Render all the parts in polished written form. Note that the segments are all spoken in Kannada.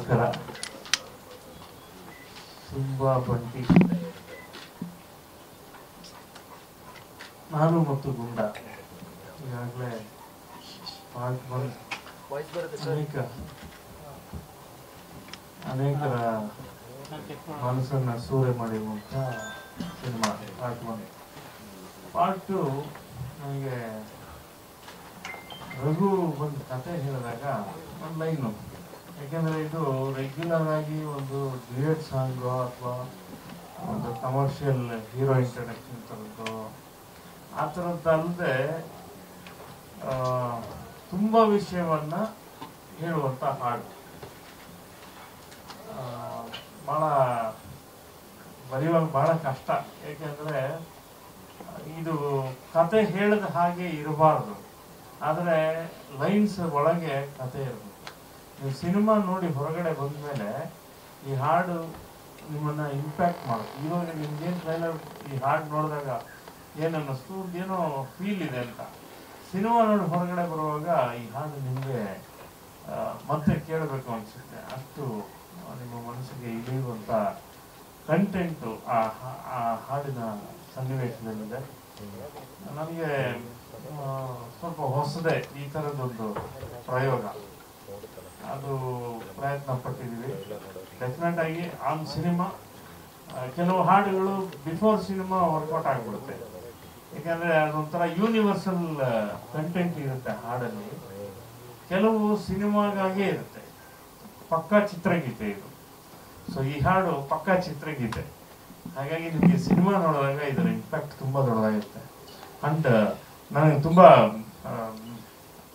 ನಮಸ್ಕಾರ. ಸಿಂಬಾ ಬಂಟಿ, ನಾನು ಮತ್ತು ಗುಂಡ ಈಗಾಗಲೇ ಅನೇಕರ ಮನಸ್ಸನ್ನು ಸೂರೆ ಮಾಡಿರುವಂಥ ಸಿನಿಮಾ ಪಾರ್ಟ್ 1. ಪಾರ್ಟ್ 2 ನನಗೆ ರಘು ಒಂದು ಕತೆ ಹೇಳಿದಾಗ ಒಂದು ಲೈನು, ಯಾಕೆಂದರೆ ಇದು ರೆಗ್ಯುಲರ್ ಆಗಿ ಒಂದು ಡ್ಯೂಯೆಟ್ ಸಾಂಗು ಅಥವಾ ಒಂದು ಕಮರ್ಷಿಯಲ್ ಹೀರೋ ಇಂಟ್ರಡಕ್ಷನ್ ಥರದ್ದು ಆ ಥರದ್ದಲ್ಲದೆ ತುಂಬ ವಿಷಯವನ್ನು ಹೇಳುವಂಥ ಹಾಡು. ಭಾಳ ಬರೆಯುವಾಗ ಭಾಳ ಕಷ್ಟ, ಏಕೆಂದರೆ ಇದು ಕತೆ ಹೇಳಿದ ಹಾಗೆ ಇರಬಾರ್ದು, ಆದರೆ ಲೈನ್ಸ್ ಒಳಗೆ ಕತೆ ಇರಬೇಕು. ನೀವು ಸಿನಿಮಾ ನೋಡಿ ಹೊರಗಡೆ ಬಂದ ಮೇಲೆ ಈ ಹಾಡು ನಿಮ್ಮನ್ನು ಇಂಪ್ಯಾಕ್ಟ್ ಮಾಡುತ್ತೆ. ಇವಾಗ ನಿಮ್ಗೇನು ಟ್ರೈಲರ್ ಈ ಹಾಡು ನೋಡಿದಾಗ ಏನು ಅನ್ನಿಸ್ತು, ಏನೋ ಫೀಲ್ ಇದೆ ಅಂತ. ಸಿನಿಮಾ ನೋಡಿ ಹೊರಗಡೆ ಬರುವಾಗ ಈ ಹಾಡು ನಿಮಗೆ ಮತ್ತೆ ಕೇಳಬೇಕು ಅನಿಸುತ್ತೆ. ಅಷ್ಟು ನಿಮ್ಮ ಮನಸ್ಸಿಗೆ ಇಳಿಯುವಂಥ ಕಂಟೆಂಟು ಆ ಹಾಡಿನ ಸನ್ನಿವೇಶದಲ್ಲಿದೆ. ನನಗೆ ಸ್ವಲ್ಪ ಹೊಸದೇ ಈ ಥರದ್ದೊಂದು ಪ್ರಯೋಗ, ಅದು ಪ್ರಯತ್ನ ಪಟ್ಟಿದ್ದೀವಿ. ಡೆಫಿನೆಟ್ ಆಗಿ ಆನ್ ಸಿನಿಮಾ ಕೆಲವು ಹಾಡುಗಳು ಬಿಫೋರ್ ಸಿನಿಮಾ ವರ್ಕೌಟ್ ಆಗಿಬಿಡುತ್ತೆ, ಯಾಕಂದರೆ ಅದೊಂಥರ ಯೂನಿವರ್ಸಲ್ ಕಂಟೆಂಟ್ ಇರುತ್ತೆ ಹಾಡಲ್ಲಿ. ಕೆಲವು ಸಿನಿಮಾಗಾಗೇ ಇರುತ್ತೆ, ಪಕ್ಕಾ ಚಿತ್ರಗೀತೆ ಇದು. ಸೊ ಈ ಹಾಡು ಪಕ್ಕಾ ಚಿತ್ರಗೀತೆ, ಹಾಗಾಗಿ ನಿಮಗೆ ಸಿನಿಮಾ ನೋಡಿದಾಗ ಇದರ ಇಂಪ್ಯಾಕ್ಟ್ ತುಂಬ ದೊಡ್ಡದಾಗಿರುತ್ತೆ. ಅಂಡ್ ನನಗೆ ತುಂಬ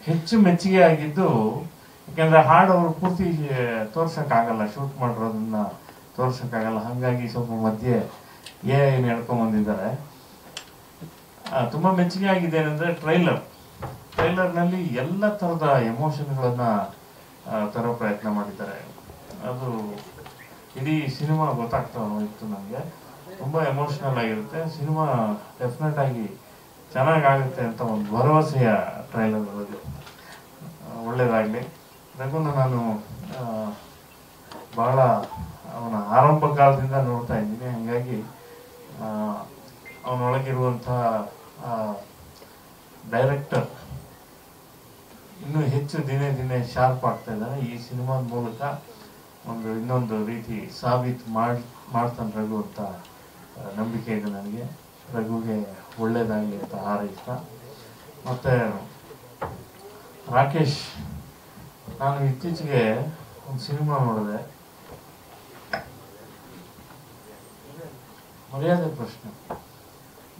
ಹೆಚ್ಚು ಮೆಚ್ಚುಗೆ ಆಗಿದ್ದು, ಯಾಕೆಂದರೆ ಹಾಡು ಅವರು ಪೂರ್ತಿ ತೋರ್ಸೋಕ್ಕಾಗಲ್ಲ, ಶೂಟ್ ಮಾಡಿರೋದನ್ನ ತೋರ್ಸೋಕ್ಕಾಗಲ್ಲ, ಹಾಗಾಗಿ ಸ್ವಲ್ಪ ಮಧ್ಯೆ ಏನು ಹೇಳ್ಕೊಂಬಂದಿದ್ದಾರೆ. ತುಂಬ ಮೆಚ್ಚುಗೆ ಆಗಿದೆ ಏನಂದರೆ ಟ್ರೈಲರ್ನಲ್ಲಿ ಎಲ್ಲ ಥರದ ಎಮೋಷನ್ಗಳನ್ನು ತರೋ ಪ್ರಯತ್ನ ಮಾಡಿದ್ದಾರೆ. ಅದು ಇಡೀ ಸಿನಿಮಾ ಗೊತ್ತಾಗ್ತಾ ಇತ್ತು ನನಗೆ. ತುಂಬ ಎಮೋಷ್ನಲ್ ಆಗಿರುತ್ತೆ ಸಿನಿಮಾ, ಡೆಫಿನೆಟ್ ಆಗಿ ಚೆನ್ನಾಗಾಗುತ್ತೆ ಅಂತ ಒಂದು ಭರವಸೆಯ ಟ್ರೈಲರ್ ಅದು. ಒಳ್ಳೆಯದಾಗಲಿ. ರಘುನ ನಾನು ಭಾಳ ಅವನ ಆರಂಭ ಕಾಲದಿಂದ ನೋಡ್ತಾ ಇದ್ದೀನಿ, ಹಾಗಾಗಿ ಅವನೊಳಗಿರುವಂಥ ಡೈರೆಕ್ಟರ್ ಇನ್ನೂ ಹೆಚ್ಚು ದಿನೇ ದಿನೇ ಶಾರ್ಪ್ ಆಗ್ತಾ ಇದ್ದಾನೆ. ಈ ಸಿನಿಮಾದ ಮೂಲಕ ಇನ್ನೊಂದು ರೀತಿ ಮಾಡ್ತಾನೆ ರಘು ಅಂತ ನಂಬಿಕೆ ಇದೆ ನನಗೆ. ರಘುಗೆ ಒಳ್ಳೇದಾಗಲಿ ಅಂತ ಹಾರೈಸ್ತಾ, ಮತ್ತು ರಾಕೇಶ್, ನಾನು ಇತ್ತೀಚೆಗೆ ಒಂದು ಸಿನಿಮಾ ನೋಡಿದೆ, ಮರ್ಯಾದೆ ಪ್ರಶ್ನೆ.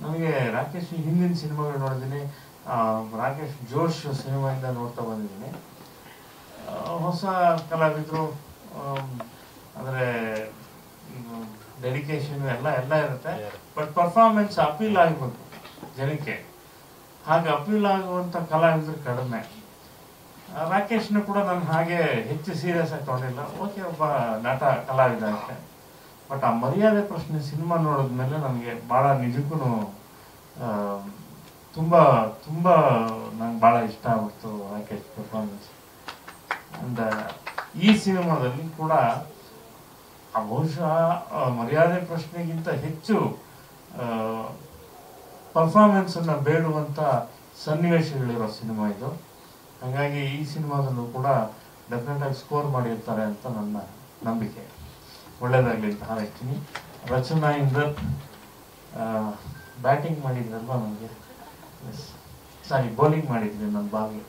ನನಗೆ ರಾಕೇಶ್ ಹಿಂದಿನ ಸಿನಿಮಾಗಳು ನೋಡಿದ್ದೀನಿ, ರಾಕೇಶ್ ಜೋಶ್ ಸಿನಿಮಾಯಿಂದ ನೋಡ್ತಾ ಬಂದಿದ್ದೀನಿ. ಹೊಸ ಕಲಾವಿದರು, ಅಂದರೆ ಡೆಡಿಕೇಶನ್ ಎಲ್ಲ ಇರುತ್ತೆ, ಬಟ್ ಪರ್ಫಾರ್ಮೆನ್ಸ್ ಅಪೀಲ್ ಆಗಬೇಕು ಜನಕ್ಕೆ. ಹಾಗೆ ಅಪೀಲ್ ಆಗುವಂಥ ಕಲಾವಿದರು ಕಡಿಮೆ. ರಾಕೇಶ್ನ ಕೂಡ ನಾನು ಹಾಗೆ ಹೆಚ್ಚು ಸೀರಿಯಸ್ ಆಗಿ ತಗೊಂಡಿಲ್ಲ, ಓಕೆ ಒಬ್ಬ ನಟ ಕಲಾವಿದ ಅಷ್ಟೆ. ಬಟ್ ಆ ಮರ್ಯಾದೆ ಪ್ರಶ್ನೆ ಸಿನಿಮಾ ನೋಡಿದ್ಮೇಲೆ ನನಗೆ ಭಾಳ ನಿಜಕ್ಕೂ ತುಂಬ ತುಂಬ ನಂಗೆ ಭಾಳ ಇಷ್ಟ ಆಗ್ಬಿಡ್ತು ರಾಕೇಶ್ ಪರ್ಫಾರ್ಮೆನ್ಸ್. ಅಂಡ್ ಈ ಸಿನಿಮಾದಲ್ಲಿ ಕೂಡ ಬಹುಶಃ ಮರ್ಯಾದೆ ಪ್ರಶ್ನೆಗಿಂತ ಹೆಚ್ಚು ಪರ್ಫಾರ್ಮೆನ್ಸನ್ನು ಬೇಡುವಂಥ ಸನ್ನಿವೇಶಗಳಿರೋ ಸಿನಿಮಾ ಇದು. ಹಾಗಾಗಿ ಈ ಸಿನಿಮಾದಲ್ಲೂ ಕೂಡ ಡೆಫಿನೆಟಾಗಿ ಸ್ಕೋರ್ ಮಾಡಿರ್ತಾರೆ ಅಂತ ನನ್ನ ನಂಬಿಕೆ. ಒಳ್ಳೆಯದಾಗಲಿ ಅಂತ ಹಾರೈಸ್ತೀನಿ. ರಚನಾ ಇಂದರ್ ಬ್ಯಾಟಿಂಗ್ ಮಾಡಿದ್ರಲ್ವ ನನಗೆ, ಸಾರಿ ಬೌಲಿಂಗ್ ಮಾಡಿದ್ರಿ ನನ್ನ ಬಾಲ್ಗೆ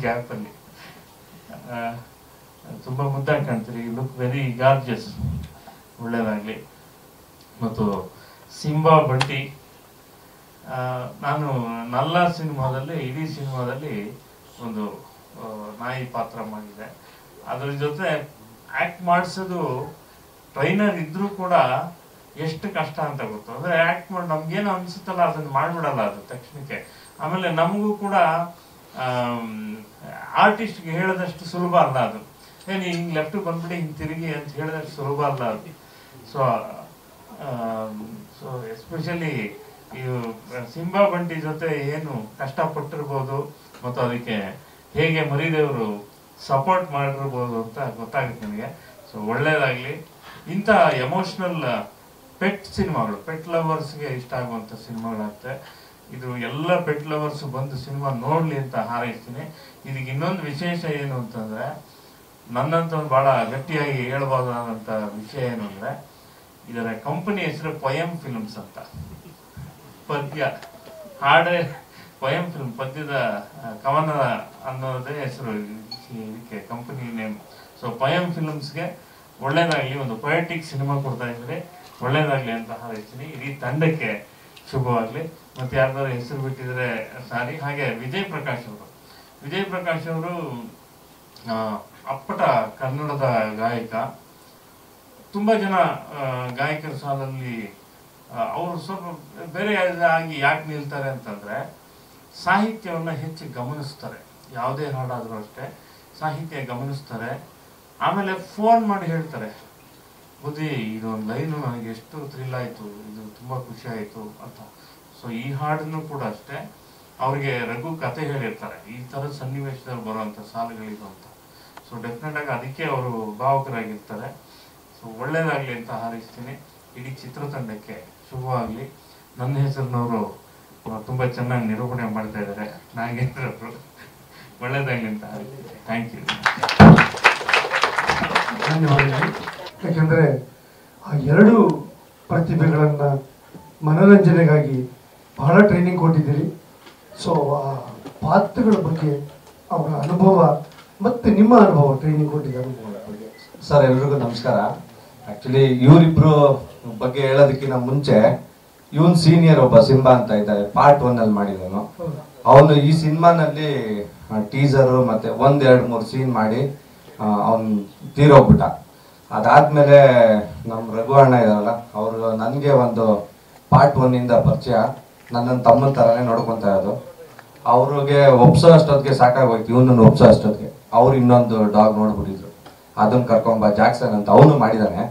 ಗ್ಯಾಪಲ್ಲಿ. ತುಂಬ ಮುದ್ದಾಗಿ ಕಾಣ್ತೀರಿ, ಲುಕ್ ವೆರಿ ಗಾರ್ಜಿಯಸ್. ಒಳ್ಳೆಯದಾಗಲಿ. ಮತ್ತು ಸಿಂಬಾ ಬಂಟಿ, ನಾನು ನಲ್ಲ ಸಿನಿಮಾದಲ್ಲಿ, ಇಡೀ ಸಿನಿಮಾದಲ್ಲಿ ಒಂದು ನಾಯಿ ಪಾತ್ರ ಮಾಡಿದೆ. ಅದ್ರ ಜೊತೆ ಆ್ಯಕ್ಟ್ ಮಾಡಿಸೋದು ಟ್ರೈನರ್ ಇದ್ರೂ ಕೂಡ ಎಷ್ಟು ಕಷ್ಟ ಅಂತ ಗೊತ್ತು. ಅಂದರೆ ಆ್ಯಕ್ಟ್ ಮಾಡಿ ನಮ್ಗೇನು ಅನಿಸುತ್ತಲ್ಲ ಅದನ್ನು ಮಾಡಿಬಿಡಲ್ಲ ಅದು ತಕ್ಷಣಕ್ಕೆ. ಆಮೇಲೆ ನಮಗೂ ಕೂಡ ಆರ್ಟಿಸ್ಟ್ಗೆ ಹೇಳಿದಷ್ಟು ಸುಲಭ ಅಲ್ಲ ಅದು. ಏನು ಹಿಂಗೆ ಲೆಫ್ಟ್ ಬಂದ್ಬಿಡಿ ಹಿಂಗೆ ತಿರುಗಿ ಅಂತ ಹೇಳಿದಷ್ಟು ಸುಲಭ ಅಲ್ಲ ಅದು. ಸೊ ಎಸ್ಪೆಷಲಿ ಇದು ಸಿಂಬಾ ಬಂಟಿ ಜೊತೆ ಏನು ಕಷ್ಟಪಟ್ಟಿರ್ಬೋದು ಮತ್ತು ಅದಕ್ಕೆ ಹೇಗೆ ಮರಿದೇವರು ಸಪೋರ್ಟ್ ಮಾಡಿರ್ಬೋದು ಅಂತ ಗೊತ್ತಾಗುತ್ತೆ ನನಗೆ. ಸೊ ಒಳ್ಳೇದಾಗಲಿ. ಇಂಥ ಎಮೋಷ್ನಲ್ ಪೆಟ್ ಸಿನಿಮಾಗಳು, ಪೆಟ್ ಲವರ್ಸ್ಗೆ ಇಷ್ಟ ಆಗುವಂಥ ಸಿನಿಮಾಗಳಾಗುತ್ತೆ. ಇದು ಎಲ್ಲ ಪೆಟ್ ಲವರ್ಸ್ ಬಂದು ಸಿನಿಮಾ ನೋಡಲಿ ಅಂತ ಹಾರೈಸ್ತೀನಿ. ಇದಕ್ಕೆ ಇನ್ನೊಂದು ವಿಶೇಷ ಏನು ಅಂತಂದರೆ, ನನ್ನಂತ ಭಾಳ ಗಟ್ಟಿಯಾಗಿ ಹೇಳ್ಬೋದಾದಂಥ ವಿಷಯ ಏನು ಅಂದರೆ, ಇದರ ಕಂಪನಿ ಹೆಸರು ಪೊಯಮ್ ಫಿಲ್ಮ್ಸ್ ಅಂತ. ಪದ್ಯ ಹಾಡೇ ಪೊಯಮ್ ಫಿಲ್ಮ್, ಪದ್ಯದ ಕವನ ಅನ್ನೋದೇ ಹೆಸರು ಇದಕ್ಕೆ, ಕಂಪನಿ ನೇಮ್. ಸೊ ಪೊಯಮ್ ಫಿಲ್ಮ್ಸ್ಗೆ ಒಳ್ಳೇದಾಗಲಿ, ಒಂದು ಪೊಯೆಟಿಕ್ ಸಿನಿಮಾ ಕೊಡ್ತಾ ಇದ್ರೆ ಒಳ್ಳೇದಾಗಲಿ ಅಂತ ಹಾರೈಸ್ತೀನಿ. ಇಡೀ ತಂಡಕ್ಕೆ ಶುಭವಾಗಲಿ. ಮತ್ತು ಯಾರ್ದಾದ್ರು ಹೆಸರು ಬಿಟ್ಟಿದ್ರೆ ಸಾರಿ. ಹಾಗೆ ವಿಜಯ್ ಪ್ರಕಾಶ್ ಅವರು ಅಪ್ಪಟ ಕನ್ನಡದ ಗಾಯಕ. ತುಂಬ ಜನ ಗಾಯಕರ ಸಾಲಲ್ಲಿ ಅವರು ಸ್ವಲ್ಪ ಬೇರೆ ಆಗಿ ಯಾಕೆ ನಿಲ್ತಾರೆ ಅಂತಂದರೆ, ಸಾಹಿತ್ಯವನ್ನು ಹೆಚ್ಚು ಗಮನಿಸ್ತಾರೆ. ಯಾವುದೇ ಹಾಡಾದರೂ ಅಷ್ಟೇ ಸಾಹಿತ್ಯ ಗಮನಿಸ್ತಾರೆ. ಆಮೇಲೆ ಫೋನ್ ಮಾಡಿ ಹೇಳ್ತಾರೆ, ಬುದ್ಧಿ ಇದೊಂದು ಲೈನು ನನಗೆ ಎಷ್ಟು ಥ್ರಿಲ್ ಆಯಿತು, ಇದು ತುಂಬ ಖುಷಿ ಆಯಿತು ಅಂತ. ಸೊ ಈ ಹಾಡನ್ನು ಕೂಡ ಅಷ್ಟೇ ಅವ್ರಿಗೆ ರಘು ಕತೆ ಹೇಳಿರ್ತಾರೆ, ಈ ಥರದ ಸನ್ನಿವೇಶದಲ್ಲಿ ಬರುವಂಥ ಸಾಲುಗಳಿದು ಅಂತ. ಸೊ ಡೆಫಿನೆಟ್ ಆಗಿ ಅದಕ್ಕೆ ಅವರು ಭಾವುಕರಾಗಿರ್ತಾರೆ. ಸೊ ಒಳ್ಳೇದಾಗಲಿ ಅಂತ ಹಾರೈಸ್ತೀನಿ. ಇಡೀ ಚಿತ್ರತಂಡಕ್ಕೆ ಶುಭವಾಗಲಿ. ನನ್ನ ಹೆಸರಿನವರು ತುಂಬ ಚೆನ್ನಾಗಿ ನಿರೂಪಣೆ ಮಾಡ್ತಾ ಇದ್ದಾರೆ, ನಾಗೇಂದ್ರವರು. ಒಳ್ಳೇದಾಗಲಿ ಅಂತ ಹಾರೈಸ್ತೀನಿ. Thank you. ಧನ್ಯವಾದಗಳು. ಯಾಕೆಂದರೆ ಆ ಎರಡು ಪ್ರತಿಭೆಗಳನ್ನು ಮನೋರಂಜನೆಗಾಗಿ ಬಹಳ ಟ್ರೈನಿಂಗ್ ಕೊಟ್ಟಿದ್ದೀರಿ. ಸೊ ಆ ಪಾತ್ರಗಳ ಬಗ್ಗೆ ಅವರ ಅನುಭವ ಮತ್ತು ನಿಮ್ಮ ಅನುಭವ, ಟ್ರೈನಿಂಗ್ ಕೊಟ್ಟಿದ್ದ ಅನುಭವದ ಬಗ್ಗೆ. ಸರ್, ಎಲ್ರಿಗೂ ನಮಸ್ಕಾರ. ಆ್ಯಕ್ಚುಲಿ ಇವರಿಬ್ರು ಬಗ್ಗೆ ಹೇಳೋದಕ್ಕಿಂತ ಮುಂಚೆ, ಇವನ್ ಸೀನಿಯರ್ ಒಬ್ಬ ಸಿಂಬಾ ಅಂತ ಇದ್ದಾರೆ, ಪಾರ್ಟ್ 1 ಅಲ್ಲಿ ಮಾಡಿದನು. ಅವನು ಈ ಸಿನಿಮಾನಲ್ಲಿ ಟೀಸರು ಮತ್ತು 1-2-3 ಸೀನ್ ಮಾಡಿ ಅವನು ತೀರೋಗ್ಬಿಟ್ಟ. ಅದಾದ್ಮೇಲೆ ನಮ್ಮ ರಘು ಅಣ್ಣ ಇದಾರಲ್ಲ, ಅವರು ನನಗೆ ಒಂದು ಪಾರ್ಟ್ 1 ಪರಿಚಯ, ನನ್ನನ್ನು ತಮ್ಮನ ಥರನೇ ನೋಡ್ಕೊತಾ ಇರೋದು. ಅವ್ರಿಗೆ ಒಪ್ಸೋ ಅಷ್ಟೊತ್ತಿಗೆ ಸಾಕಾಗೋಯ್ತು, ಇವನನ್ನು ಒಪ್ಸೋ ಅಷ್ಟೊತ್ತಿಗೆ. ಅವ್ರು ಇನ್ನೊಂದು ಡಾಗ್ ನೋಡ್ಬಿಟ್ಟಿದ್ರು, ಅದನ್ನು ಕರ್ಕೊಂಬ ಜಾಕ್ಸನ್ ಅಂತ ಅವನು ಮಾಡಿದ್ದಾನೆ.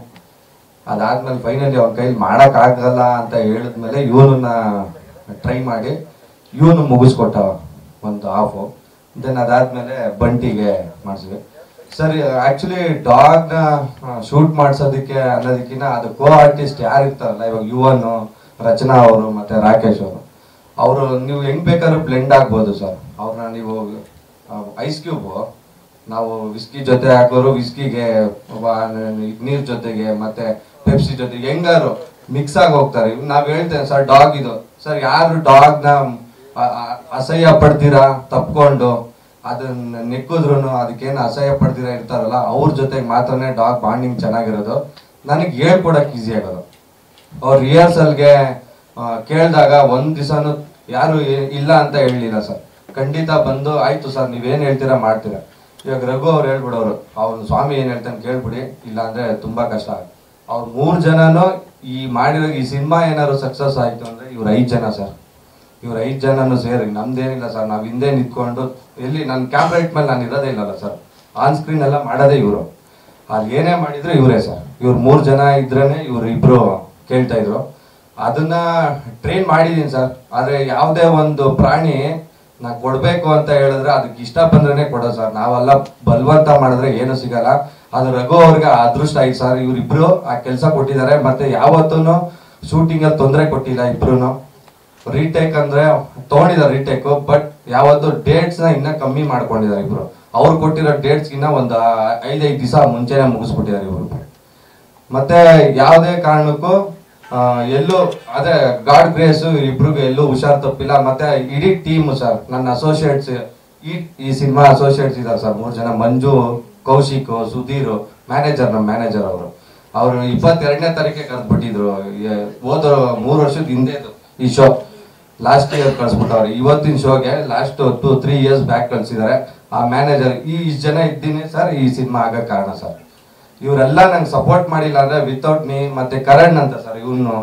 ಅದಾದ್ಮೇಲೆ ಫೈನಲಿ ಅವನ ಕೈಲಿ ಮಾಡೋಕ್ಕಾಗಲ್ಲ ಅಂತ ಹೇಳಿದ್ಮೇಲೆ ಇವನನ್ನ ಟ್ರೈ ಮಾಡಿ ಇವನು ಮುಗಿಸ್ಕೊಟ್ಟ ಒಂದು ಹಾಫು. ದೆನ್ ಅದಾದ್ಮೇಲೆ ಬಂಟಿಗೆ ಮಾಡಿದ್ವಿ. ಸರ್, ಆ್ಯಕ್ಚುಲಿ ಡಾಗ್ನ ಶೂಟ್ ಮಾಡಿಸೋದಕ್ಕೆ ಅನ್ನೋದಕ್ಕಿಂತ ಅದು ಕೋ ಆರ್ಟಿಸ್ಟ್ ಯಾರು ಇರ್ತಾರಲ್ಲ, ಇವಾಗ ಯುವನು, ರಚನಾ ಅವರು ಮತ್ತು ರಾಕೇಶ್ ಅವರು ನೀವು ಹೆಂಗ್ ಬೇಕಾದ್ರೂ ಬ್ಲೆಂಡ್ ಆಗ್ಬೋದು ಸರ್. ಅವ್ರನ್ನ ನೀವು ಐಸ್ ಕ್ಯೂಬು ನಾವು ವಿಸ್ಕಿ ಜೊತೆ ಹಾಕೋರು, ವಿಸ್ಕಿಗೆ ನೀರ್ ಜೊತೆಗೆ ಮತ್ತೆ ಪೆಪ್ಸಿ ಜೊತೆಗೆ ಹೆಂಗಾರು ಮಿಕ್ಸ್ ಆಗಿ ಹೋಗ್ತಾರೆ. ನಾವ್ ಹೇಳ್ತೇವೆ ಸರ್, ಡಾಗ್ ಇದು ಸರ್, ಯಾರು ಡಾಗ್ನ ಅಸಹ್ಯ ಪಡ್ತೀರಾ ತಪ್ಕೊಂಡು ಅದನ್ನ ನೆಕ್ಕಿದ್ರು ಅದಕ್ಕೇನು ಅಸಹ್ಯ ಪಡ್ತೀರಾ ಇರ್ತಾರಲ್ಲ, ಅವ್ರ ಜೊತೆಗೆ ಮಾತ್ರನೇ ಡಾಗ್ ಬಾಂಡಿಂಗ್ ಚೆನ್ನಾಗಿರೋದು. ನನಗೆ ಹೇಳ್ಕೊಡಕ್ ಈಸಿ ಆಗೋದು. ಅವ್ರು ರಿಹರ್ಸಲ್ಗೆ ಕೇಳಿದಾಗ ಒಂದ್ ದಿವಸನು ಯಾರು ಇಲ್ಲ ಅಂತ ಹೇಳಲಿಲ್ಲ ಸರ್. ಖಂಡಿತ ಬಂದು ಆಯ್ತು ಸರ್ ನೀವೇನ್ ಹೇಳ್ತೀರಾ ಮಾಡ್ತೀರಾ. ಇವಾಗ ರಘು ಅವ್ರು ಹೇಳ್ಬಿಡೋರು, ಅವ್ನು ಸ್ವಾಮಿ ಏನ್ ಹೇಳ್ತಾನೆ ಕೇಳ್ಬಿಡಿ, ಇಲ್ಲ ಅಂದ್ರೆ ತುಂಬಾ ಕಷ್ಟ ಆಗುತ್ತೆ. ಅವ್ರು 3 ಜನನು ಈ ಮಾಡಿರೋ ಈ ಸಿನಿಮಾ ಏನಾದ್ರು ಸಕ್ಸಸ್ ಆಯ್ತು ಅಂದ್ರೆ ಇವ್ರು 5 ಜನ ಸರ್. ಇವ್ರು 5 ಜನನು ಸೇರಿ, ನಮ್ದೇನಿಲ್ಲ ಸರ್, ನಾವ್ ಹಿಂದೆ ನಿಂತ್ಕೊಂಡು ಎಲ್ಲಿ ನನ್ನ ಕ್ಯಾಮ್ರಾ ಇಟ್ ಮೇಲೆ ನಾನು ಇರೋದೇ ಇಲ್ಲಲ್ಲ ಸರ್, ಆನ್ ಸ್ಕ್ರೀನ್ ಎಲ್ಲ ಮಾಡೋದೇ ಇವರು. ಅಲ್ಲಿ ಏನೇ ಮಾಡಿದ್ರು ಇವರೇ ಸರ್. ಇವ್ರು 3 ಜನ ಇದ್ರೇನೆ ಇವ್ರು ಇಬ್ರು ಕೇಳ್ತಾ ಇದ್ರು. ಅದನ್ನ ಟ್ರೈನ್ ಮಾಡಿದೀನಿ ಸರ್. ಆದ್ರೆ ಯಾವುದೇ ಒಂದು ಪ್ರಾಣಿ ನಾ ಕೊಡ್ಬೇಕು ಅಂತ ಹೇಳಿದ್ರೆ ಅದಕ್ಕೆ ಇಷ್ಟ ಬಂದ್ರೇನೆ ಕೊಡೋದು ಸರ್. ನಾವೆಲ್ಲ ಬಲವಂತ ಮಾಡಿದ್ರೆ ಏನು ಸಿಗಲ್ಲ. ಅದು ರಘು ಅವ್ರಿಗೆ ಅದೃಷ್ಟ ಆಯ್ತು ಸರ್, ಇವ್ರಿಬ್ರು ಆ ಕೆಲಸ ಕೊಟ್ಟಿದ್ದಾರೆ. ಮತ್ತೆ ಯಾವತ್ತೂ ಶೂಟಿಂಗ್ ಅಲ್ಲಿ ತೊಂದರೆ ಕೊಟ್ಟಿಲ್ಲ ಇಬ್ರು. ರೀಟೇಕ್ ಅಂದ್ರೆ ತಗೊಂಡಿದ್ದಾರೆ ರೀಟೇಕ್, ಬಟ್ ಯಾವತ್ತು ಡೇಟ್ಸ್ ನ ಇನ್ನ ಕಮ್ಮಿ ಮಾಡ್ಕೊಂಡಿದ್ದಾರೆ ಇಬ್ರು. ಅವ್ರು ಕೊಟ್ಟಿರೋ ಡೇಟ್ಸ್ ಗಿನ್ನ ಒಂದು 5 ದಿವಸ ಮುಂಚೆನೆ ಮುಗಿಸ್ಬಿಟ್ಟಿದ್ದಾರೆ ಇವ್ರು. ಮತ್ತೆ ಯಾವುದೇ ಕಾರಣಕ್ಕೂ ಎಲ್ಲೂ ಅದೇ ಗಾಡ್ ಗ್ರೇಸ್ ಇಬ್ರಿಗೆ ಎಲ್ಲೂ ಹುಷಾರ್ ತಪ್ಪಿಲ್ಲ. ಮತ್ತೆ ಇಡೀ ಟೀಮ್ ಸರ್, ನನ್ನ ಅಸೋಸಿಯೇಟ್ಸ್ ಈ ಸಿನಿಮಾ ಅಸೋಸಿಯೇಟ್ಸ್ ಇದ್ದಾರೆ ಸರ್ 3 ಜನ, ಮಂಜು, ಕೌಶಿಕ್, ಸುಧೀರ್, ಮ್ಯಾನೇಜರ್, ನಮ್ಮ ಮ್ಯಾನೇಜರ್ ಅವರು 22ನೇ ತಾರೀಕಿಗೆ ಕರೆದ್ಬಿಟ್ಟಿದ್ರು. ಹೋದ 3 ವರ್ಷದ ಹಿಂದೆದು ಈ ಶೋ ಲಾಸ್ಟ್ ಇಯರ್ ಕಳ್ಸ್ಬಿಟ್ಟವ್ರೆ. ಇವತ್ತಿನ ಶೋಗೆ ಲಾಸ್ಟ್ 2-3 ಇಯರ್ಸ್ ಬ್ಯಾಕ್ ಕಳ್ಸಿದ್ದಾರೆ. ಆ ಮ್ಯಾನೇಜರ್ ಇಷ್ಟು ಜನ ಇದ್ದೀನಿ ಸರ್ ಈ ಸಿನಿಮಾ ಆಗಕ್ಕೆ ಕಾರಣ ಸರ್. ಇವರೆಲ್ಲ ನಂಗೆ ಸಪೋರ್ಟ್ ಮಾಡಿಲ್ಲ ಅಂದ್ರೆ ವಿತೌಟ್ ಮೀ. ಮತ್ತೆ ಕರಣ್ ಅಂತ ಸರ್, ಇವನು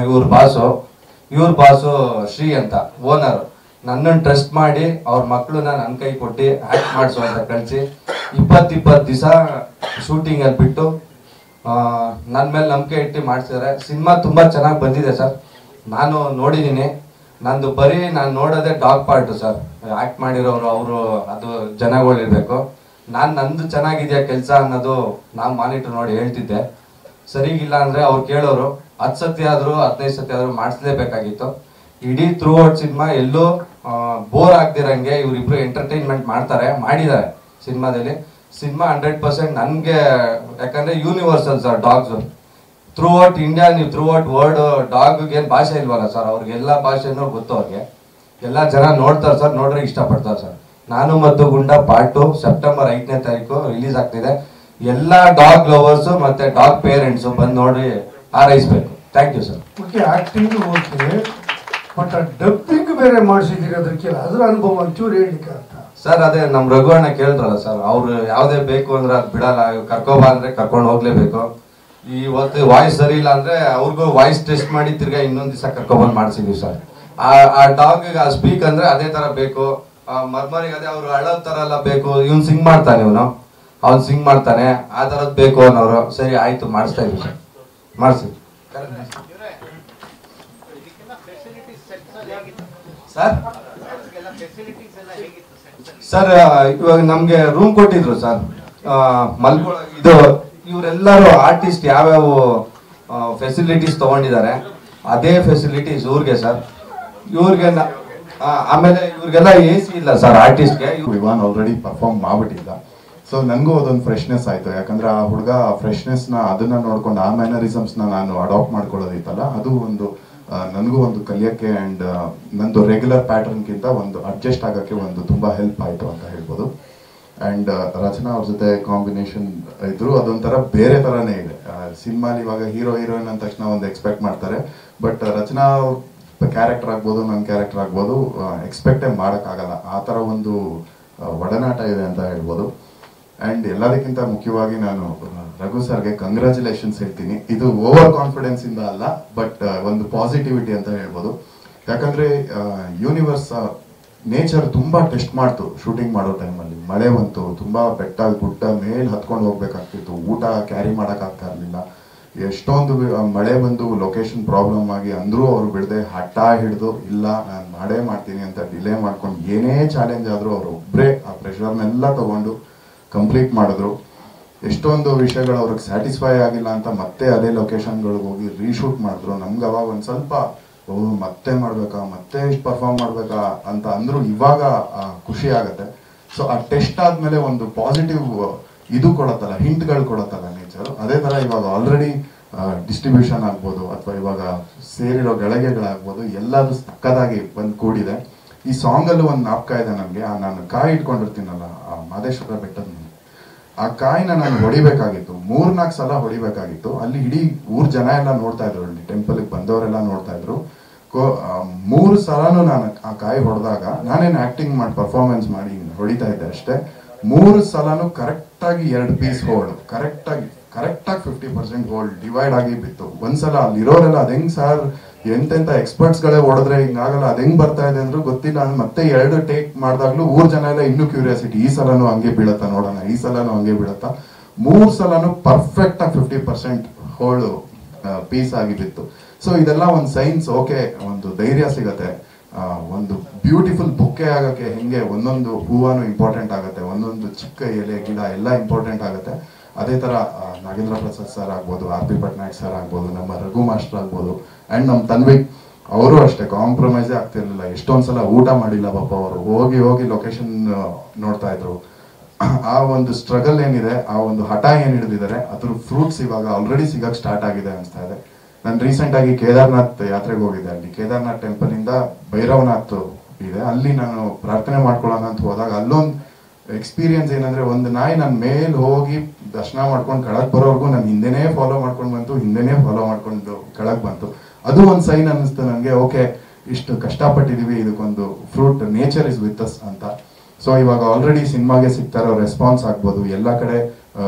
ಇವ್ರ ಬಾಸು ಶ್ರೀ ಅಂತ ಓನರ್, ನನ್ನನ್ನು ಟ್ರಸ್ಟ್ ಮಾಡಿ ಅವ್ರ ಮಕ್ಕಳನ್ನ ನನ್ನ ಕೈ ಕೊಟ್ಟು ಆಕ್ಟ್ ಮಾಡಿಸು ಅಂತ ಕಳಿಸಿ 20 ದಿವಸ ಶೂಟಿಂಗ್ ಅಲ್ಲಿ ಬಿಟ್ಟು ನನ್ನ ಮೇಲೆ ನಂಬಿಕೆ ಇಟ್ಟು ಮಾಡಿಸಿದ್ದಾರೆ. ಸಿನಿಮಾ ತುಂಬಾ ಚೆನ್ನಾಗಿ ಬಂದಿದೆ ಸರ್, ನಾನು ನೋಡಿದ್ದೀನಿ. ನಂದು ಬರೀ ನಾನು ನೋಡೋದೇ ಡಾಗ್ ಪಾರ್ಟ್ ಸರ್. ಆಕ್ಟ್ ಮಾಡಿರೋರು ಅವರು ಅದು ಜನಗಳಿರ್ಬೇಕು. ನಾನು ನಂದು ಚೆನ್ನಾಗಿದೆಯಾ ಕೆಲಸ ಅನ್ನೋದು ನಾವು ಮಾನಿಟರ್ ನೋಡಿ ಹೇಳ್ತಿದ್ದೆ. ಸರಿಗಿಲ್ಲ ಅಂದರೆ ಅವ್ರು ಕೇಳೋರು 10 ಸತಿ ಆದರೂ 15 ಸತಿ ಆದರೂ ಮಾಡಿಸ್ಲೇಬೇಕಾಗಿತ್ತು. ಇಡೀ ಥ್ರೂ ಔಟ್ ಸಿನಿಮಾ ಎಲ್ಲೂ ಬೋರ್ ಆಗ್ದಿರಂಗೆ ಇವರಿಬ್ರು ಎಂಟರ್ಟೈನ್ಮೆಂಟ್ ಮಾಡಿದ್ದಾರೆ ಸಿನಿಮಾದಲ್ಲಿ. ಸಿನಿಮಾ 100% ನನಗೆ, ಯಾಕಂದರೆ universal sir dogs. Through out India, ನೀವು ಥ್ರೂ ಔಟ್ ವರ್ಲ್ಡ್ ಡಾಗ್ಗೆ ಏನು ಭಾಷೆ ಇಲ್ವಲ್ಲ ಸರ್, ಅವ್ರಿಗೆಲ್ಲ ಭಾಷೆನೂ ಗೊತ್ತು. ಅವ್ರಿಗೆ ಎಲ್ಲ ಜನ ನೋಡ್ತಾರೆ ಸರ್, ನೋಡ್ರೆ ಇಷ್ಟಪಡ್ತಾರೆ ಸರ್. ನಾನು ಮತ್ತು ಗುಂಡ ಪಾರ್ಟ್ 2 ಸೆಪ್ಟೆಂಬರ್ 5ನೇ ತಾರೀಕು ರಿಲೀಸ್ ಆಗ್ತಿದೆ. ಎಲ್ಲ ಡಾಗ್ ಲವರ್ಸು ಮತ್ತು ಡಾಗ್ ಪೇರೆಂಟ್ಸು ಬಂದು ನೋಡಿ ಹಾರೈಸ್ಬೇಕು. Thank you sir. Okay, acting okay, but dubbing ಬೇರೆ ಮಾಡಿಸಿದ್ದೀರಿ, ಅದಕ್ಕೆ ಅದರ ಅನುಭವ ಒಂಚೂರು ಹೇಳಲಿಕ್ಕೆ ಅಂತ ಸರ್. ಅದೇ ನಮ್ಮ ರಘು ಅಣ್ಣ ಕೇಳಿದ್ರಲ್ಲ ಸರ್, ಅವ್ರು ಯಾವುದೇ ಬೇಕು ಅಂದ್ರೆ ಅದು ಬಿಡಲ್ಲ, ಕರ್ಕೊಬಾ ಅಂದರೆ ಕರ್ಕೊಂಡು ಹೋಗ್ಲೇಬೇಕು. ಇವತ್ತು ವಾಯ್ಸ್ ಸರಿ ಇಲ್ಲ ಅಂದರೆ ಅವ್ರಿಗೂ ವಾಯ್ಸ್ ಟೆಸ್ಟ್ ಮಾಡಿ ತಿರ್ಗಾ ಇನ್ನೊಂದು ದಿವಸ ಕರ್ಕೊಬಂದು ಮಾಡಿಸಿದ್ವಿ ಸರ್. ಆ ಡಾಗಿಗೆ ಆ ಸ್ಪೀಕ್ ಅಂದರೆ ಅದೇ ಥರ ಬೇಕು. ಮರ್ಮರಿಗೆ ಅದೇ ಅವ್ರು ಅಳೋ ಥರ ಎಲ್ಲ ಬೇಕು. ಇವ್ನು ಸಿಂಗ್ ಮಾಡ್ತಾನೆ, ಅವ್ನು ಸಿಂಗ್ ಮಾಡ್ತಾನೆ, ಆ ಥರದ್ದು ಬೇಕು ಅನ್ನೋರು. ಸರಿ ಆಯಿತು, ಮಾಡಿಸ್ತಾ ಇದ್ವಿ ಸರ್, ಮಾಡಿಸಿ ಸರ್. ಸರ್ ಇವಾಗ ನಮ್ಗೆ ರೂಮ್ ಕೊಟ್ಟಿದ್ರು ಸರ್, ಇದು ಇವರೆಲ್ಲರೂ ಆರ್ಟಿಸ್ಟ್ ಯಾವ್ಯಾವ ಫೆಸಿಲಿಟೀಸ್ ತಗೊಂಡಿದ್ದಾರೆ ಅದೇ ಫೆಸಿಲಿಟೀಸ್ ಇವ್ರಿಗೆ ಸರ್. ಇವ್ರಿಗೆ ಆಮೇಲೆ ಇವ್ರಿಗೆಲ್ಲ AC ಇಲ್ಲ ಸರ್ ಆರ್ಟಿಸ್ಟ್ಗೆ. ವಿವಾನ್ ಆಲ್ರೆಡಿ ಪರ್ಫಾರ್ಮ್ ಮಾಡ್ಬಿಟ್ಟಿದ್ದ. ಸೊ ನನಗೂ ಅದೊಂದು ಫ್ರೆಶ್ನೆಸ್ ಆಯ್ತು, ಯಾಕಂದ್ರೆ ಆ ಹುಡುಗ ಫ್ರೆಶ್ನೆಸ್ನ ಅದನ್ನ ನೋಡ್ಕೊಂಡು ಆ ಮ್ಯಾನರಿಸಮ್ಸ್ನ ನಾನು ಅಡಾಪ್ಟ್ ಮಾಡ್ಕೊಳ್ಳೋದಿತ್ತಲ್ಲ, ಅದು ಒಂದು ನನಗೂ ಒಂದು ಕಲಿಯೋಕ್ಕೆ ಆ್ಯಂಡ್ ನಂದು ರೆಗ್ಯುಲರ್ ಪ್ಯಾಟರ್ನ್ಗಿಂತ ಒಂದು ಅಡ್ಜಸ್ಟ್ ಆಗೋಕ್ಕೆ ಒಂದು ತುಂಬ ಹೆಲ್ಪ್ ಆಯಿತು ಅಂತ ಹೇಳ್ಬೋದು. ಆ್ಯಂಡ್ ರಚನಾ ಅವ್ರ ಜೊತೆ ಕಾಂಬಿನೇಷನ್ ಇದ್ರು, ಅದೊಂಥರ ಬೇರೆ ಥರನೇ ಇದೆ. ಸಿನಿಮಾಲಿ ಇವಾಗ ಹೀರೋ ಹೀರೋಯಿನ್ ಅಂದ ತಕ್ಷಣ ಒಂದು ಎಕ್ಸ್ಪೆಕ್ಟ್ ಮಾಡ್ತಾರೆ, ಬಟ್ ರಚನಾ ಕ್ಯಾರೆಕ್ಟರ್ ಆಗ್ಬೋದು, ನನ್ನ ಕ್ಯಾರೆಕ್ಟರ್ ಆಗ್ಬೋದು, ಎಕ್ಸ್ಪೆಕ್ಟೇ ಮಾಡೋಕ್ಕಾಗಲ್ಲ. ಆ ಥರ ಒಂದು ಒಡನಾಟ ಇದೆ ಅಂತ ಹೇಳ್ಬೋದು. ಆ್ಯಂಡ್ ಎಲ್ಲದಕ್ಕಿಂತ ಮುಖ್ಯವಾಗಿ ನಾನು ರಘು ಸರ್ಗೆ ಕಂಗ್ರ್ಯಾಚುಲೇಷನ್ಸ್ ಹೇಳ್ತೀನಿ. ಇದು ಓವರ್ ಕಾನ್ಫಿಡೆನ್ಸ್ ಇಂದ ಅಲ್ಲ, ಬಟ್ ಒಂದು ಪಾಸಿಟಿವಿಟಿ ಅಂತ ಹೇಳ್ಬೋದು. ಯಾಕಂದ್ರೆ ಯೂನಿವರ್ಸ್ ನೇಚರ್ ತುಂಬಾ ಟೆಸ್ಟ್ ಮಾಡ್ತು ಶೂಟಿಂಗ್ ಮಾಡೋ ಟೈಮಲ್ಲಿ. ಮಳೆ ಬಂತು, ತುಂಬಾ ಬೆಟ್ಟ ಗುಡ್ಡ ಮೇಲೆ ಹತ್ಕೊಂಡು ಹೋಗ್ಬೇಕಾಗ್ತಿತ್ತು, ಊಟ ಕ್ಯಾರಿ ಮಾಡೋಕ್ಕಾಗ್ತಾ ಇರಲಿಲ್ಲ. ಎಷ್ಟೊಂದು ಮಳೆ ಬಂದು ಲೊಕೇಶನ್ ಪ್ರಾಬ್ಲಮ್ ಆಗಿ ಅಂದ್ರೂ ಅವ್ರು ಬಿಡದೆ ಹಠ ಹಿಡಿದು ಇಲ್ಲ ನಾನು ಮಾಡೇ ಮಾಡ್ತೀನಿ ಅಂತ ಡಿಲೇ ಮಾಡ್ಕೊಂಡು ಏನೇ ಚಾಲೆಂಜ್ ಆದರೂ ಅವರು ಒಬ್ಬರೇ ಆ ಪ್ರೆಷರ್ನೆಲ್ಲ ತಗೊಂಡು ಕಂಪ್ಲೀಟ್ ಮಾಡಿದ್ರು. ಎಷ್ಟೊಂದು ವಿಷಯಗಳು ಅವ್ರಿಗೆ ಸ್ಯಾಟಿಸ್ಫೈ ಆಗಿಲ್ಲ ಅಂತ ಮತ್ತೆ ಅದೇ ಲೊಕೇಶನ್ಗಳಿಗೆ ಹೋಗಿ ರೀಶೂಟ್ ಮಾಡಿದ್ರು. ನಮ್ಗೆ ಅವಾಗ ಒಂದು ಸ್ವಲ್ಪ ಮತ್ತೆ ಮಾಡ್ಬೇಕಾ, ಮತ್ತೆ ಇಷ್ಟು ಪರ್ಫಾರ್ಮ್ ಮಾಡ್ಬೇಕಾ ಅಂತ ಅಂದ್ರು. ಇವಾಗ ಖುಷಿ ಆಗತ್ತೆ. ಸೊ ಆ ಟೆಸ್ಟ್ ಆದ್ಮೇಲೆ ಒಂದು ಪಾಸಿಟಿವ್ ಇದು ಕೊಡತ್ತಲ್ಲ, ಹಿಂಟ್ಗಳು ಕೊಡತ್ತಲ್ಲ ನೇಚರ್. ಅದೇ ತರ ಇವಾಗ ಆಲ್ರೆಡಿ ಡಿಸ್ಟ್ರಿಬ್ಯೂಷನ್ ಆಗ್ಬೋದು ಅಥವಾ ಇವಾಗ ಸೇರಿರೋ ಗಳಿಗೆಗಳಾಗ್ಬೋದು, ಎಲ್ಲದೂ ಸಕ್ಕದಾಗಿ ಬಂದು ಕೂಡಿದೆ. ಈ ಸಾಂಗಲ್ಲೂ ಒಂದು ನಾಪಕ ಇದೆ ನನಗೆ. ನಾನು ಕಾಯಿ ಇಟ್ಕೊಂಡಿರ್ತೀನಲ್ಲ ಆ ಮಾದೇಶ್ವರ ಬೆಟ್ಟದ ಮೇಲೆ, ಆ ಕಾಯಿನ ನಾನು ಹೊಡಿಬೇಕಾಗಿತ್ತು, 3-4 ಸಲ ಹೊಡಿಬೇಕಾಗಿತ್ತು. ಅಲ್ಲಿ ಇಡೀ ಊರ್ ಜನ ಎಲ್ಲ ನೋಡ್ತಾ ಇದ್ರು, ಅಲ್ಲಿ ಟೆಂಪಲ್ಗೆ ಬಂದವರೆಲ್ಲ ನೋಡ್ತಾ ಇದ್ರು. 3 ಸಲನೂ ನಾನು ಆ ಕಾಯಿ ಹೊಡೆದಾಗ ನಾನೇನು ಆಕ್ಟಿಂಗ್ ಮಾಡಿ ಪರ್ಫಾರ್ಮೆನ್ಸ್ ಮಾಡಿ ಹೊಡಿತಾ ಇದ್ದೆ ಅಷ್ಟೇ. 3 ಸಲನೂ ಕರೆಕ್ಟಾಗಿ 2 ಪೀಸ್ ಹೋಲ್ಡ್, ಕರೆಕ್ಟಾಗಿ 50% ಹೋಲ್ಡ್ ಡಿವೈಡ್ ಆಗಿ ಬಿತ್ತು. ಒಂದ್ಸಲ ಅಲ್ಲಿರೋರೆಲ್ಲ ಅದ್ ಹೆಂಗ್ ಸರ್, ಎಂತೆಂತ ಎಕ್ಸ್ಪರ್ಟ್ಸ್ಗಳೇ ಹೊಡೆದ್ರೆ ಹಿಂಗಾಗಲ್ಲ, ಅದ್ ಹೆಂಗ್ ಬರ್ತಾ ಇದೆ ಅಂದ್ರು ಗೊತ್ತಿಲ್ಲ. ಮತ್ತೆ 2 ಟೇಕ್ ಮಾಡಿದಾಗ್ಲೂ ಊರ್ ಜನ ಎಲ್ಲ ಇನ್ನೂ ಕ್ಯೂರಿಯಾಸಿಟಿ, ಈ ಸಲನೂ ಹಂಗೆ ಬೀಳತ್ತಾ ನೋಡೋಣ, ಈ ಸಲನೂ ಹಂಗೆ ಬೀಳತ್ತಾ. 3 ಸಲನೂ ಪರ್ಫೆಕ್ಟ್ ಆಗಿ 50% ಹೋಲ್ಡ್ ಪೀಸ್ ಆಗಿ ಬಿತ್ತು. ಸೊ ಇದೆಲ್ಲ ಒಂದು ಸೈನ್ಸ್. ಓಕೆ, ಒಂದು ಧೈರ್ಯ ಸಿಗತ್ತೆ. ಒಂದು ಬ್ಯೂಟಿಫುಲ್ ಬುಕ್ಕೆ ಆಗಕ್ಕೆ ಹೆಂಗೆ ಒಂದೊಂದು ಹೂವಾನು ಇಂಪಾರ್ಟೆಂಟ್ ಆಗುತ್ತೆ, ಒಂದೊಂದು ಚಿಕ್ಕ ಎಲೆ ಗಿಡ ಎಲ್ಲ ಇಂಪಾರ್ಟೆಂಟ್ ಆಗುತ್ತೆ. ಅದೇ ತರ ನಾಗೇಂದ್ರ ಪ್ರಸಾದ್ ಸರ್ ಆಗ್ಬೋದು, RP ಪಟ್ನಾಯಕ್ ಸರ್ ಆಗ್ಬೋದು, ನಮ್ಮ ರಘು ಮಾಸ್ಟರ್ ಆಗ್ಬೋದು, ಅಂಡ್ ನಮ್ಮ ತನ್ವಿಕ್ ಅವರು ಅಷ್ಟೇ ಕಾಂಪ್ರಮೈಸೇ ಆಗ್ತಿರ್ಲಿಲ್ಲ. ಎಷ್ಟೊಂದ್ಸಲ ಊಟ ಮಾಡಿಲ್ಲ ಪಾಪ ಅವರು, ಹೋಗಿ ಲೊಕೇಶನ್ ನೋಡ್ತಾ ಇದ್ರು. ಆ ಒಂದು ಸ್ಟ್ರಗಲ್ ಏನಿದೆ, ಆ ಒಂದು ಹಠ ಏನ್ ಹಿಡಿದಿದ್ದಾರೆ, ಅದ್ರ ಫ್ರೂಟ್ಸ್ ಇವಾಗ ಆಲ್ರೆಡಿ ಸಿಗಕ್ ಸ್ಟಾರ್ಟ್ ಆಗಿದೆ ಅನ್ಸ್ತಾ ಇದೆ. ನಾನು ರೀಸೆಂಟ್ ಆಗಿ ಕೇದಾರ್ನಾಥ್ ಯಾತ್ರೆಗೆ ಹೋಗಿದ್ದೆ. ಅಲ್ಲಿ ಕೇದಾರ್ನಾಥ್ ಟೆಂಪಲ್ ಇಂದ ಭೈರವನಾಥ್ ಇದೆ, ಅಲ್ಲಿ ನಾನು ಪ್ರಾರ್ಥನೆ ಮಾಡ್ಕೊಳ್ಳೋಣ ಅಂತ ಹೋದಾಗ ಅಲ್ಲೊಂದು ಎಕ್ಸ್ಪೀರಿಯನ್ಸ್ ಏನಂದ್ರೆ, ಒಂದು ನಾಯಿ ನನ್ನ ಮೇಲೆ ಹೋಗಿ ದರ್ಶನ ಮಾಡ್ಕೊಂಡು ಕೆಳಗ್ ಬರೋರ್ಗು ನನ್ನ ಹಿಂದೆನೇ ಫಾಲೋ ಮಾಡ್ಕೊಂಡು ಬಂತು, ಹಿಂದೆನೇ ಫಾಲೋ ಮಾಡ್ಕೊಂಡು ಕೆಳಗ್ ಬಂತು. ಅದು ಒಂದು ಸೈನ್ ಅನ್ನಿಸ್ತು ನನಗೆ. ಓಕೆ, ಇಷ್ಟು ಕಷ್ಟಪಟ್ಟಿದೀವಿ, ಇದಕ್ಕೊಂದು fruit, nature is with us ಅಂತ. ಸೊ ಇವಾಗ ಆಲ್ರೆಡಿ ಸಿನಿಮಾಗೆ ಸಿಗ್ತಾ ಇರೋ ರೆಸ್ಪಾನ್ಸ್ ಆಗ್ಬೋದು, ಎಲ್ಲ ಕಡೆ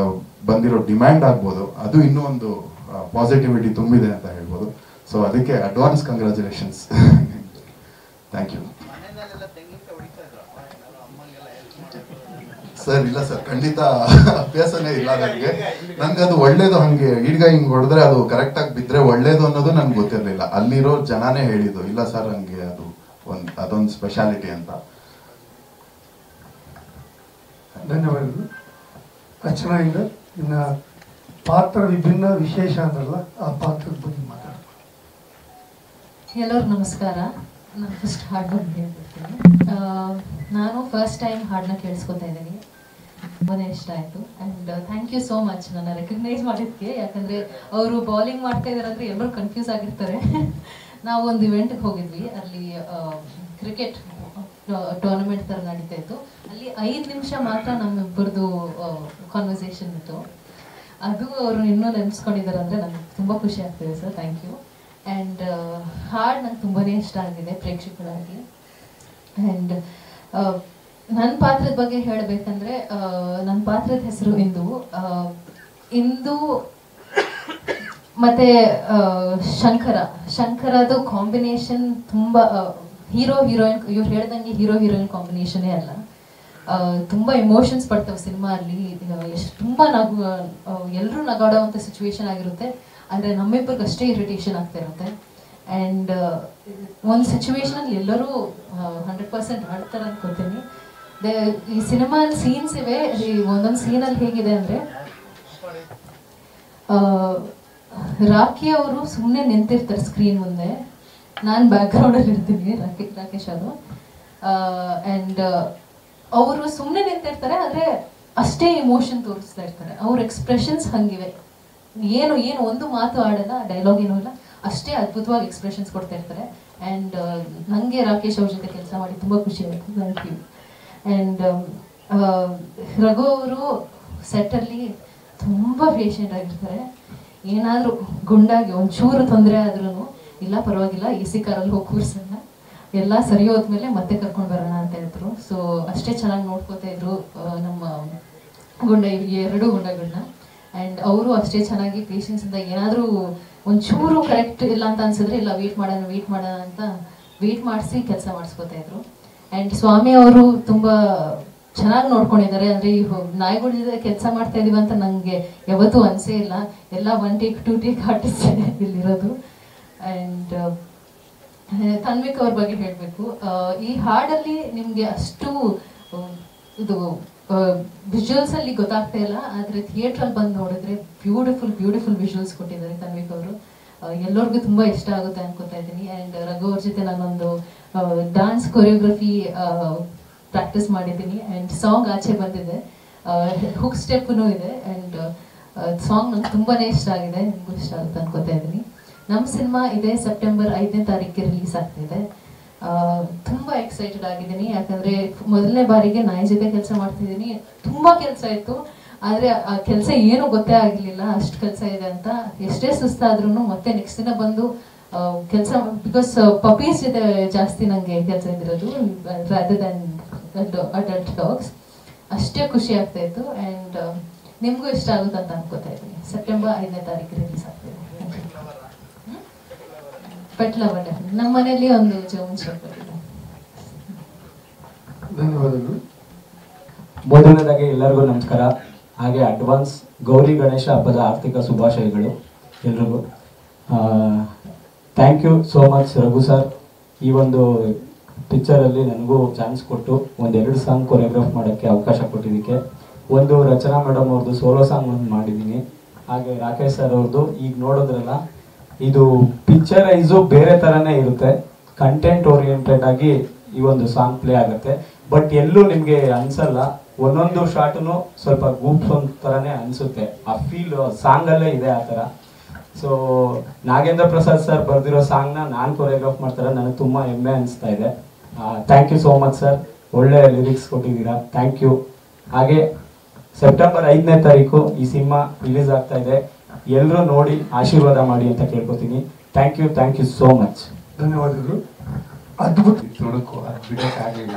ಬಂದಿರೋ ಡಿಮ್ಯಾಂಡ್ ಆಗ್ಬೋದು, ಅದು ಇನ್ನೂ ಒಂದು ಪಾಸಿಟಿವಿಟಿ ತುಂಬಿದೆ ಅಂತ ಹೇಳ್ಬೋದು. ಸೊ ಅದಕ್ಕೆ advance congratulations. Thank you sir. ಇಲ್ಲ ಸರ್, ಖಂಡಿತ ಅಭ್ಯಾಸನೇ ಇಲ್ಲ ನನಗೆ. ನನ್ಗದು ಒಳ್ಳೇದು, ಹಂಗೆ ಈಡ್ಗ ಹಿಂಗ್ ಹೊಡೆದ್ರೆ ಅದು ಕರೆಕ್ಟ್ ಆಗಿ ಬಿದ್ರೆ ಒಳ್ಳೇದು ಅನ್ನೋದು ನನ್ಗೆ ಗೊತ್ತಿರ್ಲಿಲ್ಲ. ಅಲ್ಲಿರೋ ಜನಾನೇ ಹೇಳಿದ್ದು, ಇಲ್ಲ ಸರ್ ಹಂಗೆ ಅದು ಅದೊಂದು ಸ್ಪೆಷಾಲಿಟಿ ಅಂತ. ಧನ್ಯವಾದಗಳು. ಅದು ಚೆನ್ನಾಗಿದೆ. ಇನ್ನು ಪಾತ್ರ ವಿಭಿನ್ನ ವಿಶೇಷ ಅಂದ್ರಲ್ಲ, ಆ ಪಾತ್ರದ ಬಗ್ಗೆ ಮಾತಾಡೋಣ. ಎಲ್ಲರಿಗೂ ನಮಸ್ಕಾರ. ನಾನು ಫಸ್ಟ್ ಹಾಡು ಬಗ್ಗೆ ಹೇಳ್ಬಿಡ್ತೀನಿ. ನಾನು ಫಸ್ಟ್ ಟೈಮ್ ಹಾಡನ್ನ ಕೇಳಿಸ್ಕೊತಾ ಇದ್ದೀನಿ. ತುಂಬಾ ಇಷ್ಟ ಆಯಿತು. And thank you so much ನನ್ನ ರೆಕಗ್ನೈಸ್ ಮಾಡಿದ್ದಕ್ಕೆ. ಯಾಕಂದರೆ ಅವರು ಬೌಲಿಂಗ್ ಮಾಡ್ತಾ ಇದ್ದಾರೆ ಅಂದರೆ ಎಲ್ಲರೂ ಕನ್ಫ್ಯೂಸ್ ಆಗಿರ್ತಾರೆ. ನಾವು ಒಂದು ಇವೆಂಟ್ಗೆ ಹೋಗಿದ್ವಿ. ಅಲ್ಲಿ ಕ್ರಿಕೆಟ್ ಟೂರ್ನಮೆಂಟ್ ಥರ ನಡೀತಾ ಇತ್ತು. ಅಲ್ಲಿ 5 ನಿಮಿಷ ಮಾತ್ರ ನಮ್ಮಿಬ್ಬರದು ಕಾನ್ವರ್ಸೇಷನ್ ಇತ್ತು. ಅದು ಅವರು ಇನ್ನೂ ನೆನೆಸ್ಕೊಂಡಿದ್ದಾರೆ ಅಂದರೆ ನನಗೆ ತುಂಬ ಖುಷಿ ಆಗ್ತಿದೆ ಸರ್. Thank you. ಆ್ಯಂಡ್ ಹಾಡು ನಂಗೆ ತುಂಬಾ ಇಷ್ಟ ಆಗಿದೆ ಪ್ರೇಕ್ಷಕರಾಗಿ. ಆ್ಯಂಡ್ ನನ್ನ ಪಾತ್ರದ ಬಗ್ಗೆ ಹೇಳಬೇಕಂದ್ರೆ, ನನ್ನ ಪಾತ್ರದ ಹೆಸರು ಇಂದು ಮತ್ತೆ ಶಂಕರದು ಕಾಂಬಿನೇಷನ್ ತುಂಬ ಹೀರೋ ಹೀರೋಯಿನ್, ಇವ್ರು ಹೇಳ್ದಂಗೆ ಹೀರೋ ಹೀರೋಯಿನ್ ಕಾಂಬಿನೇಷನ್ನೇ ಅಲ್ಲ. ತುಂಬ ಇಮೋಷನ್ಸ್ ಪಡ್ತವೆ ಸಿನಿಮಾ ಅಲ್ಲಿ. ಎಷ್ಟು ತುಂಬ ಎಲ್ಲರೂ ನಗಾಡೋವಂಥ ಸಿಚುವೇಶನ್ ಆಗಿರುತ್ತೆ. ಆದರೆ ನಮ್ಮಿಬ್ಬರಿಗೆ ಅಷ್ಟೇ ಇರಿಟೇಷನ್ ಆಗ್ತಾ ಇರುತ್ತೆ. ಆ್ಯಂಡ್ ಒಂದು ಸಿಚುವೇಶನಲ್ಲಿ ಎಲ್ಲರೂ 100% ಆಡ್ತಾರೆ ಅನ್ಕೋತೀನಿ. ಈ ಸಿನಿಮಾದಲ್ಲಿ ಸೀನ್ಸ್ ಇವೆ. ಒಂದೊಂದು ಸೀನಲ್ಲಿ ಹೇಗಿದೆ ಅಂದರೆ, ರಾಖಿ ಅವರು ಸುಮ್ಮನೆ ನಿಂತಿರ್ತಾರೆ ಸ್ಕ್ರೀನ್ ಮುಂದೆ, ನಾನು ಬ್ಯಾಕ್ಗ್ರೌಂಡಲ್ಲಿ ಇರ್ತೀನಿ, ರಾಕೇಶ್ ಅವರು. ಆ್ಯಂಡ್ ಅವರು ಸುಮ್ಮನೆ ನಿಂತಿರ್ತಾರೆ, ಆದರೆ ಅಷ್ಟೇ ಇಮೋಷನ್ ತೋರಿಸ್ತಾ ಇರ್ತಾರೆ. ಅವ್ರ ಎಕ್ಸ್ಪ್ರೆಷನ್ಸ್ ಹಂಗಿವೆ. ಏನು ಒಂದು ಮಾತು ಆಡಲ್ಲ, ಡೈಲಾಗ್ ಏನೂ ಇಲ್ಲ, ಅಷ್ಟೇ ಅದ್ಭುತವಾಗಿ ಎಕ್ಸ್ಪ್ರೆಷನ್ಸ್ ಕೊಡ್ತಾ ಇರ್ತಾರೆ. ಆ್ಯಂಡ್ ನನಗೆ ರಾಕೇಶ್ ಅವ್ರ ಜೊತೆ ಕೆಲಸ ಮಾಡಿ ತುಂಬ ಖುಷಿ ಆಯಿತು. Thank you. ಆ್ಯಂಡ್ ರಘು ಅವರು ಸೆಟ್ಟಲ್ಲಿ ತುಂಬ ಪೇಷಂಟ್ ಆಗಿರ್ತಾರೆ. ಏನಾದರೂ ಗುಂಡಾಗಿ ಒಂಚೂರು ತೊಂದರೆ ಆದ್ರೂ, ಇಲ್ಲ ಪರವಾಗಿಲ್ಲ, AC ಕಾರಲ್ಲಿ ಹೋಗಿ ಕೂರ್ಸೋಣ, ಎಲ್ಲ ಸರಿ ಹೋದ್ಮೇಲೆ ಮತ್ತೆ ಕರ್ಕೊಂಡು ಬರೋಣ ಅಂತ ಹೇಳಿದ್ರು. ಸೊ ಅಷ್ಟೇ ಚೆನ್ನಾಗಿ ನೋಡ್ಕೋತಾ ಇದ್ರು ನಮ್ಮ ಎರಡು ಗುಂಡಗಳನ್ನ. ಆ್ಯಂಡ್ ಅವರು ಅಷ್ಟೇ ಚೆನ್ನಾಗಿ ಪೇಷನ್ಸಿಂದ ಏನಾದರೂ ಒಂಚೂರು ಕರೆಕ್ಟ್ ಇಲ್ಲ ಅಂತ ಅನ್ಸಿದ್ರೆ, ಇಲ್ಲ ವೇಟ್ ಮಾಡೋಣ ಅಂತ ವೇಟ್ ಮಾಡಿಸಿ ಕೆಲಸ ಮಾಡಿಸ್ಕೋತಾ ಇದ್ರು. ಆ್ಯಂಡ್ ಸ್ವಾಮಿ ಅವರು ತುಂಬ ಚೆನ್ನಾಗಿ ನೋಡ್ಕೊಂಡಿದ್ದಾರೆ. ಅಂದರೆ ಈ ನಾಯಿಗಳ ಜೊತೆ ಕೆಲಸ ಮಾಡ್ತಾ ಇದೀವಿ ಅಂತ ನನಗೆ ಯಾವತ್ತೂ ಅನಿಸೇ ಇಲ್ಲ. ಎಲ್ಲ 1 ಟೇಕ್ 2 ಟೇಕ್ ಆರ್ಟಿಸ್ಟ್ ಇಲ್ಲಿರೋದು. ಆ್ಯಂಡ್ ತನ್ವಿಕ್ ಅವ್ರ ಬಗ್ಗೆ ಹೇಳಬೇಕು. ಈ ಹಾಡಲ್ಲಿ ನಿಮಗೆ ಅಷ್ಟು ಇದು ವಿಜುವಲ್ಸ್ ಅಲ್ಲಿ ಗೊತ್ತಾಗ್ತಾ ಇಲ್ಲ, ಆದರೆ ಥಿಯೇಟ್ರಲ್ಲಿ ಬಂದು ನೋಡಿದ್ರೆ ಬ್ಯೂಟಿಫುಲ್ ವಿಜುವಲ್ಸ್ ಕೊಟ್ಟಿದ್ದಾರೆ ತನ್ವಿಕ್ ಅವರು. ಎಲ್ಲರಿಗೂ ತುಂಬ ಇಷ್ಟ ಆಗುತ್ತೆ ಅನ್ಕೋತಾ ಇದ್ದೀನಿ. ಆ್ಯಂಡ್ ರಘು ಅವ್ರ ಜೊತೆ ನಾನೊಂದು ಡಾನ್ಸ್ ಕೊರಿಯೋಗ್ರಫಿ ಪ್ರಾಕ್ಟೀಸ್ ಮಾಡಿದ್ದೀನಿ. ಆ್ಯಂಡ್ ಸಾಂಗ್ ಆಚೆ ಬಂದಿದೆ, ಹುಕ್ ಸ್ಟೆಪ್ನೂ ಇದೆ. ಆ್ಯಂಡ್ ಸಾಂಗ್ ನಂಗೆ ತುಂಬಾ ಇಷ್ಟ ಆಗಿದೆ, ನಿಮಗೂ ಇಷ್ಟ ಆಗುತ್ತೆ ಅನ್ಕೋತಾ ಇದ್ದೀನಿ. ನಮ್ಮ ಸಿನಿಮಾ ಇದೆ ಸೆಪ್ಟೆಂಬರ್ 5ನೇ ತಾರೀಕಿಗೆ ರಿಲೀಸ್ ಆಗ್ತಿದೆ. ತುಂಬ ಎಕ್ಸೈಟೆಡ್ ಆಗಿದ್ದೀನಿ. ಯಾಕಂದರೆ ಮೊದಲನೇ ಬಾರಿಗೆ ನಾಯಿ ಜೊತೆ ಕೆಲಸ ಮಾಡ್ತಿದ್ದೀನಿ. ತುಂಬ ಕೆಲಸ ಇತ್ತು, ಆದರೆ ಆ ಕೆಲಸ ಏನೂ ಗೊತ್ತೇ ಆಗಲಿಲ್ಲ, ಅಷ್ಟು ಕೆಲಸ ಇದೆ ಅಂತ. ಎಷ್ಟೇ ಸುಸ್ತಾದ್ರೂ ಮತ್ತೆ ನೆಕ್ಸ್ಟ್ ದಿನ ಬಂದು ಕೆಲಸ, ಬಿಕಾಸ್ ಪಪೀಸ್ ಜೊತೆ ಜಾಸ್ತಿ ನನಗೆ ಕೆಲಸ ಇದ್ದಿರೋದು ರಾದರ್ ದ್ಯಾನ್ ಅಡಲ್ಟ್ ಡಾಗ್ಸ್. ಅಷ್ಟೇ ಖುಷಿ ಆಗ್ತಾ ಇತ್ತು. ಆ್ಯಂಡ್ ನಿಮಗೂ ಇಷ್ಟ ಆಗುತ್ತೆ ಅಂತ ಅನ್ಕೋತಾ ಇದ್ದೀನಿ. ಸೆಪ್ಟೆಂಬರ್ 5ನೇ ತಾರೀಕು ರಿಲೀಸ್ ಆಗ್ತಿದೆ. ಪೆಟ್ ಲವರ್ ನಮ್ಮ ಮನೆಯಲ್ಲಿ ಒಂದು ಜೋನ್ ಶಾಪ್ ಇದೆ. ಧನ್ಯವಾದಗಳು. ಮೊದಲನೇದಾಗಿ ಎಲ್ಲರಿಗೂ ನಮಸ್ಕಾರ. ಹಾಗೆ ಅಡ್ವಾನ್ಸ್ ಗೌರಿ ಗಣೇಶ ಹಬ್ಬದ ಆರ್ಥಿಕ ಶುಭಾಶಯಗಳು ಎಲ್ರಿಗೂ. Thank you so much Raghu sir. ಈ ಒಂದು ಪಿಕ್ಚರಲ್ಲಿ ನನಗೂ ಚಾನ್ಸ್ ಕೊಟ್ಟು 1-2 ಸಾಂಗ್ ಕೊರಿಯೋಗ್ರಾಫ್ ಮಾಡೋಕ್ಕೆ ಅವಕಾಶ ಕೊಟ್ಟಿದ್ದಕ್ಕೆ. ಒಂದು ರಚನಾ ಮೇಡಮ್ ಅವ್ರದ್ದು ಸೋಲೋ ಸಾಂಗ್ ಒಂದು ಮಾಡಿದ್ದೀನಿ. ಹಾಗೆ ರಾಕೇಶ್ ಸರ್ ಅವ್ರದ್ದು ಈಗ ನೋಡೋದ್ರಲ್ಲ, ಇದು ಪಿಕ್ಚರೈಸು ಬೇರೆ ಥರನೇ ಇರುತ್ತೆ. ಕಂಟೆಂಟ್ ಓರಿಯೆಂಟೆಡ್ ಆಗಿ ಈ ಒಂದು ಸಾಂಗ್ ಪ್ಲೇ ಆಗುತ್ತೆ. ಬಟ್ ಎಲ್ಲೂ ನಿಮಗೆ ಅನ್ಸಲ್ಲ, ಒಂದೊಂದು ಶಾರ್ಟು ಸ್ವಲ್ಪ ಗೂಪ್ಸ್ ಥರನೇ ಅನಿಸುತ್ತೆ. ಆ ಫೀಲ್ ಸಾಂಗಲ್ಲೇ ಇದೆ ಆ ಥರ. ಸೊ ನಾಗೇಂದ್ರ ಪ್ರಸಾದ್ ಸರ್ ಬರೆದಿರೋ ಸಾಂಗ್ನ ನಾನು ಕೊರಿಯೋಗ್ರಾಫ್ ಮಾಡ್ತಾರೆ, ನನಗೆ ತುಂಬ ಹೆಮ್ಮೆ ಅನಿಸ್ತಾ ಇದೆ. Thank you so much sir, ಒಳ್ಳೆ ಲಿರಿಕ್ಸ್ ಕೊಟ್ಟಿದ್ದೀರಾ, ಥ್ಯಾಂಕ್ ಯು. ಹಾಗೆ ಸೆಪ್ಟೆಂಬರ್ 5ನೇ ತಾರೀಕು ಈ ಸಿನಿಮಾ ರಿಲೀಸ್ ಆಗ್ತಾ ಇದೆ. ಎಲ್ಲರೂ ನೋಡಿ ಆಶೀರ್ವಾದ ಮಾಡಿ ಅಂತ ಕೇಳ್ಕೊತೀನಿ. Thank you so much. ಧನ್ಯವಾದಗಳು. ಅದ್ಭುತ. ನೋಡೋಕ್ಕೂ ಅದು ಬಿಡೋಕ್ಕಾಗಲಿಲ್ಲ.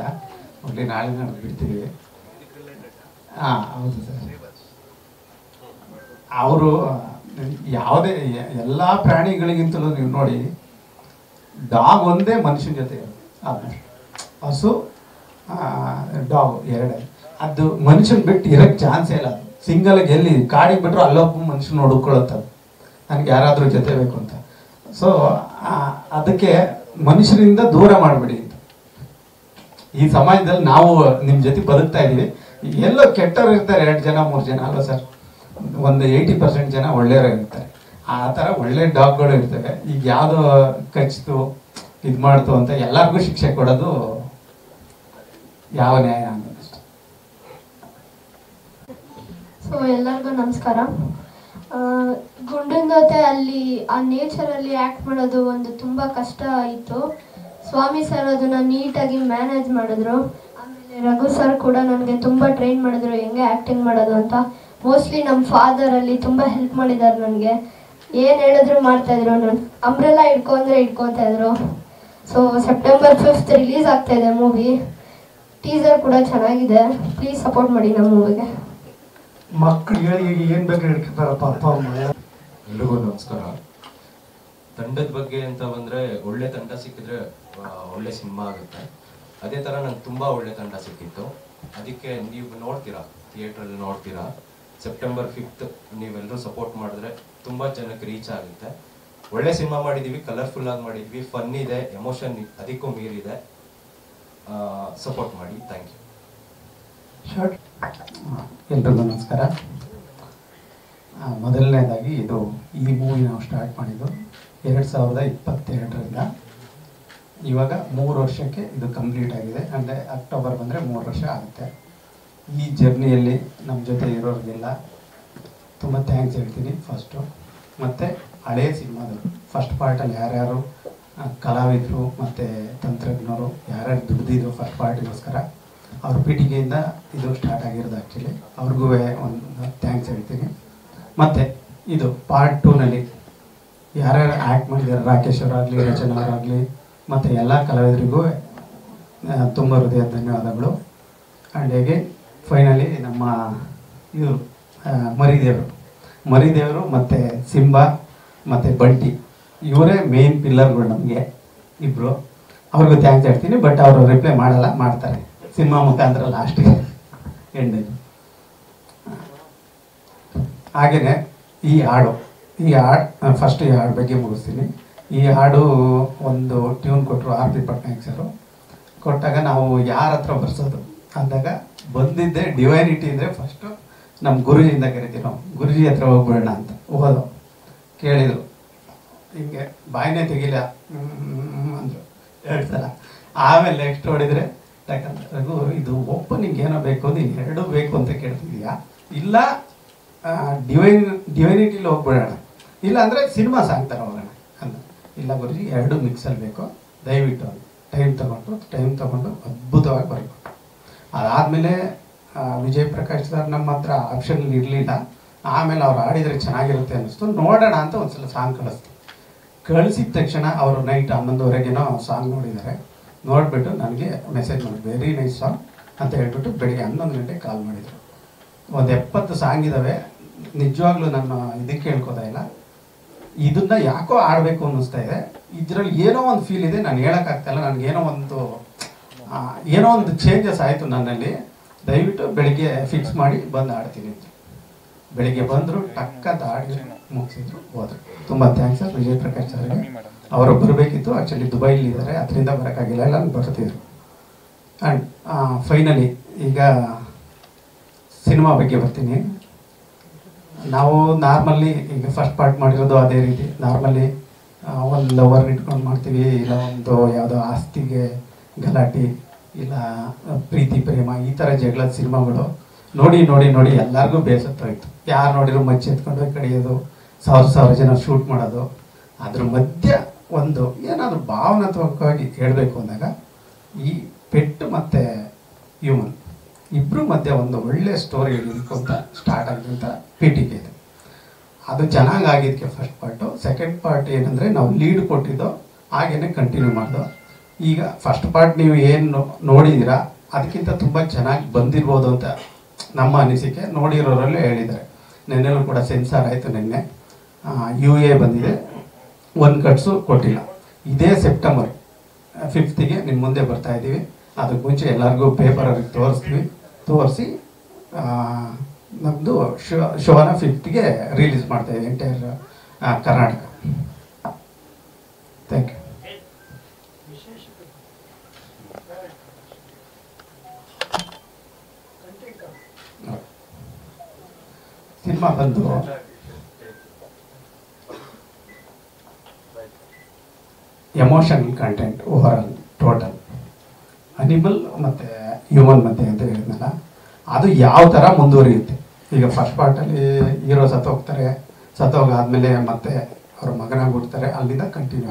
ಒಳ್ಳೆ ನಾಳೆ ನಾವು ಬಿಡ್ತೀವಿ. ಹೌದು ಸರ್. ಅವರು ಯಾವುದೇ ಎಲ್ಲ ಪ್ರಾಣಿಗಳಿಗಿಂತಲೂ ನೀವು ನೋಡಿ, ಡಾಗ್ ಒಂದೇ ಮನುಷ್ಯನ ಜೊತೆ ಇರೋದು. ಹಸು ಡಾಗ್ ಎರಡೇ. ಅದು ಮನುಷ್ಯನ ಬಿಟ್ಟು ಇರೋಕ್ಕೆ ಚಾನ್ಸೇ ಇಲ್ಲ. ಅದು ಸಿಂಗಲಾಗಿ ಎಲ್ಲಿ ಕಾಡಿಗೆ ಬಿಟ್ಟರು ಅಲ್ಲೊಬ್ಬ ಮನುಷ್ಯನ ಹುಡುಕೊಳ್ಳುತ್ತದು, ನನಗೆ ಯಾರಾದರೂ ಜೊತೆ ಬೇಕು ಅಂತ. ಸೊ ಅದಕ್ಕೆ ಮನುಷ್ಯರಿಂದ ದೂರ ಮಾಡಬೇಡಿ ಅಂತ. ಈ ಸಮಾಜದಲ್ಲಿ ನಾವು ನಿಮ್ಮ ಜೊತೆ ಬದುಕ್ತಾ ಇದ್ದೀವಿ, ಎಲ್ಲೋ ಕೆಟ್ಟವ್ರು ಇರ್ತಾರೆ 2 ಜನ 3 ಜನ ಅಲ್ವಾ ಸರ್, ಒಂದು 80% ಜನ ಒಳ್ಳೆಯವರು ಇರ್ತಾರೆ. ಆ ಥರ ಒಳ್ಳೆ ಡಾಗ್ಗಳು ಇರ್ತವೆ. ಈಗ ಯಾವುದೋ ಕಚ್ಚಿತು ಇದು ಮಾಡ್ತು ಅಂತ ಎಲ್ಲರಿಗೂ ಶಿಕ್ಷೆ ಕೊಡೋದು ಯಾವ ನ್ಯಾಯ ಅನ್ನೋದು. ಸೊ ಎಲ್ಲರಿಗೂ ನಮಸ್ಕಾರ. ಗುಂಡನ ಜೊತೆ ಅಲ್ಲಿ ಆ ನೇಚರಲ್ಲಿ ಆ್ಯಕ್ಟ್ ಮಾಡೋದು ಒಂದು ತುಂಬ ಕಷ್ಟ ಇತ್ತು. ಸ್ವಾಮಿ ಸರ್ ಅದನ್ನು ನೀಟಾಗಿ ಮ್ಯಾನೇಜ್ ಮಾಡಿದ್ರು. ಆಮೇಲೆ ರಘು ಸರ್ ಕೂಡ ನನಗೆ ತುಂಬ ಟ್ರೈನ್ ಮಾಡಿದ್ರು ಹೆಂಗೆ ಆ್ಯಕ್ಟಿಂಗ್ ಮಾಡೋದು ಅಂತ. ಮೋಸ್ಟ್ಲಿ ನಮ್ಮ ಫಾದರಲ್ಲಿ ತುಂಬ ಹೆಲ್ಪ್ ಮಾಡಿದ್ದಾರೆ ನನಗೆ. ಏನು ಹೇಳಿದ್ರು ಮಾಡ್ತಾಯಿದ್ರು. ನಾನು ಅಂಬ್ರೆಲ್ಲ ಹಿಡ್ಕೊತಾ ಇದ್ರು. ಸೊ September 5th ರಿಲೀಸ್ ಆಗ್ತಾಯಿದೆ ಮೂವಿ. ಟೀಸರ್ ಕೂಡ ಚೆನ್ನಾಗಿದೆ. ಪ್ಲೀಸ್ ಸಪೋರ್ಟ್ ಮಾಡಿ ನಮ್ಮ ಮೂವಿಗೆ. ಮಕ್ಕಳಿಗೆ ಈಗ ಏನು ಬೇಕು ಹಿಡ್ಕೊತಾರಪ್ಪ ಅಪ್ಪ ಅಮ್ಮ. ಎಲ್ರಿಗೂ ನಮಸ್ಕಾರ. ತಂಡದ ಬಗ್ಗೆ ಅಂತ ಬಂದರೆ, ಒಳ್ಳೆ ತಂಡ ಸಿಕ್ಕಿದ್ರೆ ಒಳ್ಳೆ ಸಿನಿಮಾ ಆಗುತ್ತೆ. ಅದೇ ಥರ ನಂಗೆ ತುಂಬ ಒಳ್ಳೆ ತಂಡ ಸಿಕ್ಕಿತ್ತು. ಅದಕ್ಕೆ ನೀವು ನೋಡ್ತೀರಾ, ಥಿಯೇಟ್ರಲ್ಲಿ ನೋಡ್ತೀರಾ. September 5th ನೀವೆಲ್ಲರೂ ಸಪೋರ್ಟ್ ಮಾಡಿದ್ರೆ ತುಂಬ ಜನಕ್ಕೆ ರೀಚ್ ಆಗುತ್ತೆ. ಒಳ್ಳೆ ಸಿನಿಮಾ ಮಾಡಿದ್ದೀವಿ, ಕಲರ್ಫುಲ್ಲಾಗಿ ಮಾಡಿದ್ವಿ, ಫನ್ ಇದೆ, ಎಮೋಷನ್ ಅದಕ್ಕೂ ಮೀರಿದೆ. ಸಪೋರ್ಟ್ ಮಾಡಿ. Thank you. ಎಲ್ರಿಗೂ ನಮಸ್ಕಾರ. ಮೊದಲನೇದಾಗಿ ಈ ಮೂವಿ ನಾವು ಸ್ಟಾರ್ಟ್ ಮಾಡಿದ್ದು 2022ರಿಂದ. ಇವಾಗ 3 ವರ್ಷಕ್ಕೆ ಇದು ಕಂಪ್ಲೀಟ್ ಆಗಿದೆ. ಅಂದರೆ ಅಕ್ಟೋಬರ್ ಬಂದರೆ 3 ವರ್ಷ ಆಗುತ್ತೆ. ಈ ಜರ್ನಿಯಲ್ಲಿ ನಮ್ಮ ಜೊತೆ ಇರೋರಿಗೆಲ್ಲ ತುಂಬ ಥ್ಯಾಂಕ್ಸ್ ಹೇಳ್ತೀನಿ ಫಸ್ಟು. ಮತ್ತು ಹಳೆಯ ಸಿನಿಮಾದು ಫಸ್ಟ್ ಪಾರ್ಟಲ್ಲಿ ಯಾರ್ಯಾರು ಕಲಾವಿದರು ಮತ್ತು ತಂತ್ರಜ್ಞರು ಯಾರ್ಯಾರು ದುಡ್ದಿದ್ರು ಫಸ್ಟ್ ಪಾರ್ಟಿಗೋಸ್ಕರ, ಅವ್ರ ಪೀಠಿಗೆಯಿಂದ ಇದು ಸ್ಟಾರ್ಟ್ ಆಗಿರೋದು. ಆ್ಯಕ್ಚುಲಿ ಅವ್ರಿಗೂ ಒಂದು ಥ್ಯಾಂಕ್ಸ್ ಹೇಳ್ತೀನಿ. ಮತ್ತು ಇದು ಪಾರ್ಟ್ 2ನಲ್ಲಿ ಯಾರ್ಯಾರು ಆ್ಯಕ್ಟ್ ಮಾಡಿದ್ದಾರೆ, ರಾಕೇಶ್ ಅವರಾಗಲಿ, ರಚನಾ ಅವರಾಗಲಿ, ಮತ್ತು ಎಲ್ಲ ಕಲಾವಿದರಿಗೂ ತುಂಬ ಹೃದಯದ ಧನ್ಯವಾದಗಳು. ಆ್ಯಂಡ್ ಹೇಗೆ ಫೈನಲಿ ನಮ್ಮ ಇವರು ಮರಿದೇವರು ಮತ್ತು ಸಿಂಬಾ ಮತ್ತು ಬಂಟಿ ಇವರೇ ಮೇನ್ ಪಿಲ್ಲರ್ಗಳು ನಮಗೆ ಇಬ್ಬರು. ಅವ್ರಿಗೂ ಥ್ಯಾಂಕ್ಸ್ ಹೇಳ್ತೀನಿ. ಬಟ್ ಅವರು ರಿಪ್ಲೈ ಮಾಡಲ್ಲ, ಮಾಡ್ತಾರೆ ಸಿನಿಮಾ ಮುಖಾಂತರ ಲಾಸ್ಟಿಗೆ ಎಂಡಲ್ಲಿ. ಹಾಗೆಯೇ ಈ ಹಾಡು ಫಸ್ಟ್ ಈ ಹಾಡು ಬಗ್ಗೆ ಮುಗಿಸ್ತೀನಿ. ಈ ಹಾಡು ಒಂದು ಟ್ಯೂನ್ ಕೊಟ್ಟರು R.P. ಪಟ್ನಾಯಕ್ ಸರು. ಕೊಟ್ಟಾಗ ನಾವು ಯಾರ ಹತ್ರ ಬರ್ಸೋದು ಅಂದಾಗ ಬಂದಿದ್ದೆ ಡಿವೈನಿಟಿ ಅಂದರೆ ಫಸ್ಟು ನಮ್ಮ ಗುರುಜಿಯಿಂದ ಕರಿತೀವಿ ನಾವು. ಗುರುಜಿ ಹತ್ರ ಹೋಗ್ಬಿಡೋಣ ಅಂತ ಹೋದೋ, ಕೇಳಿದರು. ಹಿಂಗೆ ಬಾಯಿನೇ ತೆಗಿಲ್ಲ ಅಂದರು 2 ಸಲ. ಆಮೇಲೆ ನೆಕ್ಸ್ಟ್ ಹೊಡಿದ್ರೆ ಯಾಕಂದ್ರೆ ಇದು ಓಪನಿಂಗ್ ಏನೋ ಬೇಕು, ನೀನು 2 ಬೇಕು ಅಂತ ಕೇಳ್ತಿದೀಯಾ, ಇಲ್ಲ ಡಿವೈನಿಟಿಲಿ ಹೋಗ್ಬಿಡೋಣ, ಇಲ್ಲ ಅಂದರೆ ಸಿನಿಮಾ ಸಾಂಗ್ ಥರ ಹೋಗೋಣ ಅಂತ. ಇಲ್ಲ ಗುರುಜಿ 2 ಮಿಕ್ಸಲ್ಲಿ ಬೇಕು, ದಯವಿಟ್ಟು ಟೈಮ್ ತಗೊಂಡು ಅದ್ಭುತವಾಗಿ ಬರಬೇಕು. ಅದಾದಮೇಲೆ ವಿಜಯ್ ಪ್ರಕಾಶ್ ಸರ್ ನಮ್ಮ ಹತ್ರ ಆಪ್ಷನ್ ಇರಲಿಲ್ಲ. ಆಮೇಲೆ ಅವ್ರು ಆಡಿದರೆ ಚೆನ್ನಾಗಿರುತ್ತೆ ಅನ್ನಿಸ್ತು. ನೋಡೋಣ ಅಂತ ಒಂದ್ಸಲ ಸಾಂಗ್ ಕಳಿಸಿದ ತಕ್ಷಣ ಅವರು ನೈಟ್ 11:30ಗೇನೋ ಸಾಂಗ್ ನೋಡಿದ್ದಾರೆ. ನೋಡಿಬಿಟ್ಟು ನನಗೆ ಮೆಸೇಜ್ ಮಾಡಿದ್ರು, ವೆರಿ ನೈಸ್ ಸಾಂಗ್ ಅಂತ ಹೇಳ್ಬಿಟ್ಟು ಬೆಳಿಗ್ಗೆ 11 ಗಂಟೆಗೆ ಕಾಲ್ ಮಾಡಿದರು. ಒಂದು 70 ಸಾಂಗ್ ಇದ್ದಾವೆ. ನಿಜವಾಗ್ಲೂ ನಾನು ಇದಕ್ಕೆ ಹೇಳ್ಕೋತಾ ಇಲ್ಲ, ಇದನ್ನ ಯಾಕೋ ಆಡಬೇಕು ಅನ್ನಿಸ್ತಾ ಇದೆ. ಇದರಲ್ಲಿ ಏನೋ ಒಂದು ಫೀಲ್ ಇದೆ, ನಾನು ಹೇಳೋಕ್ಕಾಗ್ತಾಯಿಲ್ಲ. ನನಗೇನೋ ಒಂದು ಚೇಂಜಸ್ ಆಯಿತು ನನ್ನಲ್ಲಿ. ದಯವಿಟ್ಟು ಬೆಳಿಗ್ಗೆ ಫಿಕ್ಸ್ ಮಾಡಿ ಬಂದು ಆಡ್ತೀನಿ ಅಂತ. ಬೆಳಿಗ್ಗೆ ಬಂದರು, ಟಕ್ಕಂತ ಆಡಿ ಮುಗಿಸಿದ್ರು, ಹೋದರು. ತುಂಬ ಥ್ಯಾಂಕ್ಸ್ ಸರ್ ವಿಜಯ್ ಪ್ರಕಾಶ್ ಸರ್ಗೆ. ಅವರು ಬರಬೇಕಿತ್ತು, ಆ್ಯಕ್ಚುಲಿ ದುಬೈಲಿ ಇದ್ದಾರೆ, ಅದರಿಂದ ಬರೋಕ್ಕಾಗಿಲ್ಲ, ಇಲ್ಲ ಬರ್ತಿದ್ರು. ಆ್ಯಂಡ್ ಫೈನಲಿ ಈಗ ಸಿನಿಮಾ ಬಗ್ಗೆ ಬರ್ತೀನಿ. ನಾವು ನಾರ್ಮಲಿ ಈಗ ಫಸ್ಟ್ ಪಾರ್ಟ್ ಮಾಡಿರೋದು ಅದೇ ರೀತಿ ನಾರ್ಮಲಿ ಒಂದು ಲವರ್ ಇಟ್ಕೊಂಡು ಮಾಡ್ತೀವಿ, ಇಲ್ಲ ಒಂದು ಯಾವುದೋ ಆಸ್ತಿಗೆ ಗಲಾಟೆ, ಇಲ್ಲ ಪ್ರೀತಿ ಪ್ರೇಮ, ಈ ಥರ ಜಗಳದ ಸಿನಿಮಾಗಳು ನೋಡಿ ನೋಡಿ ನೋಡಿ ಎಲ್ಲರಿಗೂ ಬೇಸತ್ತೋಯ್ತು. ಯಾರು ನೋಡಿದ್ರು ಮಚ್ಚಿ ಎತ್ಕೊಂಡು ಕಡಿಯೋದು, 1000 ಜನ ಶೂಟ್ ಮಾಡೋದು. ಅದ್ರ ಮಧ್ಯ ಒಂದು ಏನಾದರೂ ಭಾವನಾತ್ಮಕವಾಗಿ ಹೇಳಬೇಕು ಅಂದಾಗ ಈ ಪೆಟ್ಟು ಮತ್ತು ಹ್ಯೂಮನ್ ಇಬ್ಬರು ಮಧ್ಯೆ ಒಂದು ಒಳ್ಳೆ ಸ್ಟೋರಿ ಹೇಳಬೇಕು ಅಂತ ಸ್ಟಾರ್ಟ್ ಆಗಿದ್ದಂಥ ಪೀಠಿಕೆ ಇದೆ. ಅದು ಚೆನ್ನಾಗಿ ಆಗಿದ್ದಕ್ಕೆ ಫಸ್ಟ್ ಪಾರ್ಟು. ಸೆಕೆಂಡ್ ಪಾರ್ಟ್ ಏನಂದರೆ ನಾವು ಲೀಡ್ ಕೊಟ್ಟಿದ್ದೋ ಹಾಗೇ ಕಂಟಿನ್ಯೂ ಮಾಡಿದೋ. ಈಗ ಫಸ್ಟ್ ಪಾರ್ಟ್ ನೀವು ಏನು ನೋಡಿದ್ದೀರಾ ಅದಕ್ಕಿಂತ ತುಂಬ ಚೆನ್ನಾಗಿ ಬಂದಿರ್ಬೋದು ಅಂತ ನಮ್ಮ ಅನಿಸಿಕೆ. ನೋಡಿರೋರಲ್ಲೇ ಹೇಳಿದ್ದಾರೆ. ನೆನ್ನೆಲ್ಲೂ ಕೂಡ ಸೆನ್ಸಾರ್ ಆಯಿತು, ನಿನ್ನೆ UA ಬಂದಿದೆ, 1 ಕಟ್ಸು ಕೊಟ್ಟಿಲ್ಲ. ಇದೇ September 5th ನಿಮ್ಮ ಮುಂದೆ ಬರ್ತಾ ಇದ್ದೀವಿ. ಅದಕ್ಕೆ ಮುಂಚೆ ಎಲ್ಲರಿಗೂ ಪೇಪರಲ್ಲಿ ತೋರಿಸಿ ನಮ್ಮದು ಶೋನ 5th ರಿಲೀಸ್ ಮಾಡ್ತಾ ಇದ್ದೀವಿ entire Karnataka. Thank you. Cinema ಬಂದು emotional content over all total animal ಮತ್ತು ಹ್ಯೂಮನ್ ಮಧ್ಯೆ ಅಂತ ಹೇಳಿದ್ನಲ್ಲ, ಅದು ಯಾವ ಥರ ಮುಂದುವರಿಯುತ್ತೆ. ಈಗ ಫಸ್ಟ್ ಪಾರ್ಟಲ್ಲಿ ಹೀರೋ ಸತ್ತೋಗಾದ್ಮೇಲೆ ಮತ್ತೆ ಅವ್ರ ಮಗನಾಗಿ ಹುಡ್ತಾರೆ, ಅಲ್ಲಿಂದ ಕಂಟಿನ್ಯೂ